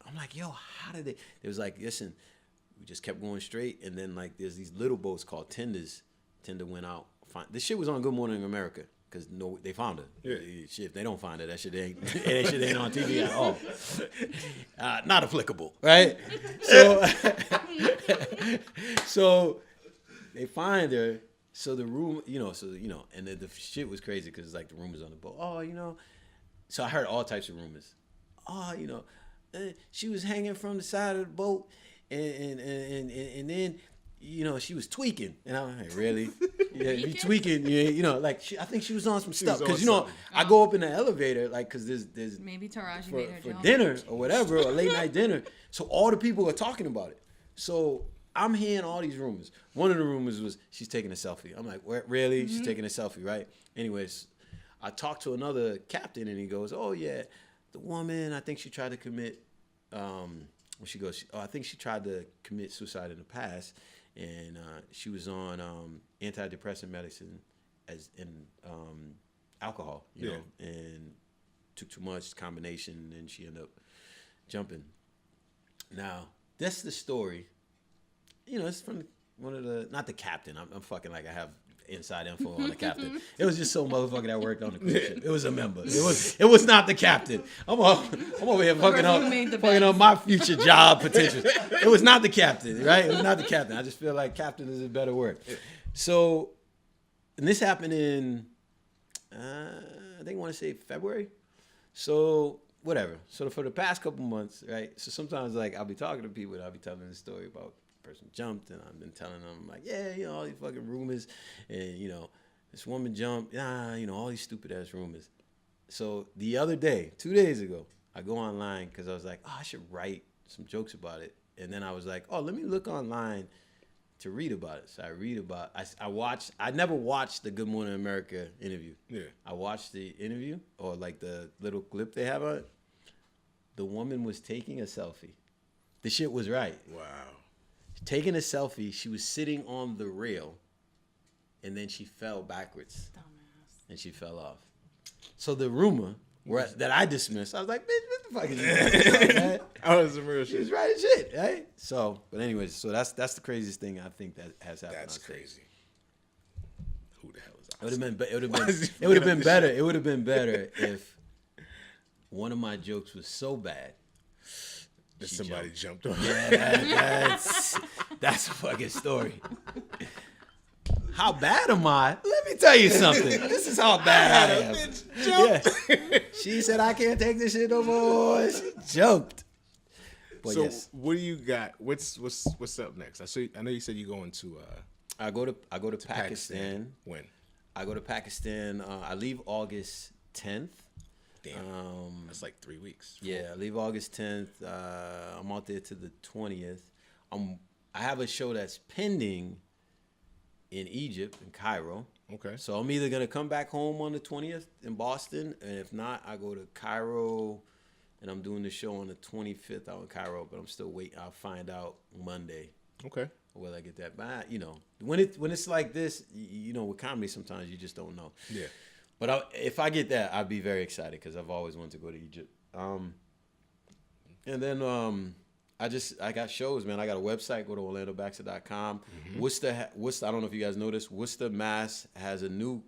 I'm like, yo, how did they? It was like, listen, we just kept going straight, and then like there's these little boats called tenders. Tender went out. This shit was on Good Morning America because they found her. Yeah. Shit, if they don't find her, that shit ain't on TV at all. Not applicable, right? So they find her. So the room, and the shit was crazy because like the room was on the boat. Oh, so I heard all types of rumors. Oh, she was hanging from the side of the boat, and then she was tweaking, and I'm like, really? Yeah, you tweaking? I think she was on some stuff because I go up in the elevator like because there's maybe Taraji made her for jump. dinner or whatever, a late night dinner. So all the people are talking about it. So I'm hearing all these rumors. One of the rumors was she's taking a selfie. I'm like, really? Mm-hmm. She's taking a selfie, right? Anyways, I talked to another captain, and he goes, oh yeah, the woman, I think she tried to commit. I think she tried to commit suicide in the past. And she was on antidepressant medicine in alcohol, you know, and took too much combination, and she ended up jumping. Now, that's the story. It's from one of the, not the captain. I'm fucking like I have inside info on the captain. It was just some motherfucker that worked on the cruise ship. It was a member. It was not the captain. I'm over here fucking up my future job potential. It was not the captain, right? It was not the captain. I just feel like captain is a better word. So, and this happened in, I think I want to say February. So, whatever. So for the past couple months, right? So sometimes like I'll be talking to people and I'll be telling them the story about person jumped, and I've been telling them like, yeah, all these fucking rumors, and this woman jumped, all these stupid ass rumors. So the other day, 2 days ago, I go online because I was like, I should write some jokes about it, and then I was like, let me look online to read about it. So I read about, I never watched the Good Morning America interview. Yeah, I watched the interview or like the little clip they have on it. The woman was taking a selfie. The shit was right. Wow. Taking a selfie, she was sitting on the rail, and then she fell backwards. Dumbass. And she fell off. So the rumor that I dismissed, I was like, bitch, what the fuck is this? Right? Oh, it's some real shit. She was right as shit, right? So, but anyways, so that's the craziest thing I think that has happened. That's crazy. Who the hell is that? It would have been better. It would have been better if one of my jokes was so bad that somebody jumped on. Yeah, that's a fucking story. How bad am I? Let me tell you something. This is how bad I am. Yeah. She said, I can't take this shit no more. She joked. But so yes. What do you got? What's up next? I know you said you're going to I go to Pakistan. When? I go to Pakistan. I leave August 10th. Damn. That's like 3 weeks. Yeah, I leave August 10th. I'm out there to the 20th. I have a show that's pending in Egypt, in Cairo. Okay. So I'm either gonna come back home on the 20th in Boston, and if not, I go to Cairo, and I'm doing the show on the 25th out in Cairo. But I'm still waiting. I'll find out Monday. Okay. Whether I get that. But when it's like this, with comedy, sometimes you just don't know. Yeah. But if I get that, I'd be very excited because I've always wanted to go to Egypt. And then I got shows, man. I got a website. Go to OrlandoBaxter.com. Mm-hmm. I don't know if you guys know this. Worcester, Mass. has a new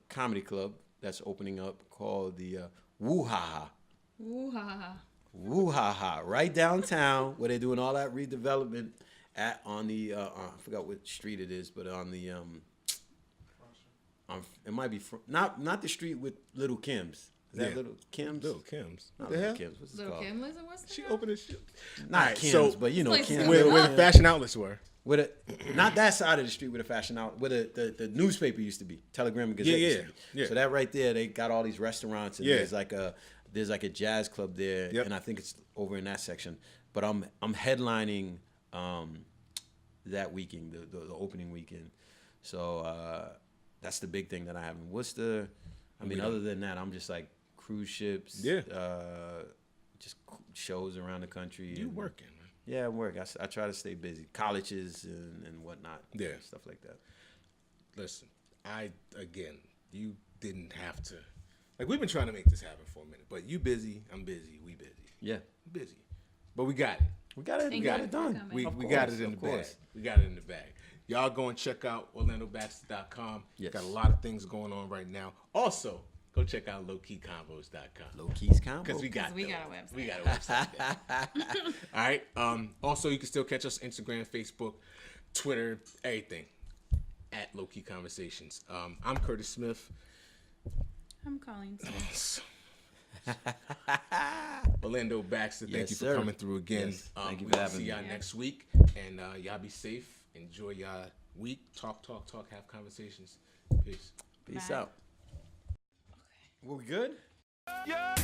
comedy club that's opening up called the Woo Ha Ha. Woo Ha Ha. Woo Ha Ha. Right downtown where they're doing all that redevelopment on the I forgot what street it is, but on the it might be not the street with Little Kim's. Is that Little Kim's? Little Kim's. Not Little Kim's. What's it Little called? Kim lives in Worcester? She opened a shit. Not Kim's, but Kim's. Where the fashion outlets were. With not that side of the street with a fashion out, where the newspaper used to be, Telegram and Gazette. Used to be. Yeah. So that right there, they got all these restaurants, and there's like a jazz club there, and I think it's over in that section. But I'm headlining that weekend, the opening weekend. So that's the big thing that I have in Worcester. I mean, other than that, I'm just like cruise ships, just shows around the country. You working, man. Yeah, I work. I try to stay busy. Colleges and whatnot. Yeah. Stuff like that. Listen, you didn't have to. Like, we've been trying to make this happen for a minute, but you busy, I'm busy, we busy. Yeah. Busy. But we got it. We got it done. We got it in the bag. We got it in the bag. Y'all go and check out OrlandoBaxter.com. Yes. Got a lot of things going on right now. Also, go check out LowKeyConvos.com. Low Keys Combo. Because we got a website. We got a website. All right. Also, you can still catch us Instagram, Facebook, Twitter, everything at Low Key Conversations. I'm Curtis Smith. I'm Colleen Smith. Orlando Baxter, thank you for sir. coming through again. Yes. Thank you We'll for having see me. y'all next week. And y'all be safe. Enjoy y'all week. Talk, have conversations. Peace. Peace Bye. out. Were we good? Yeah.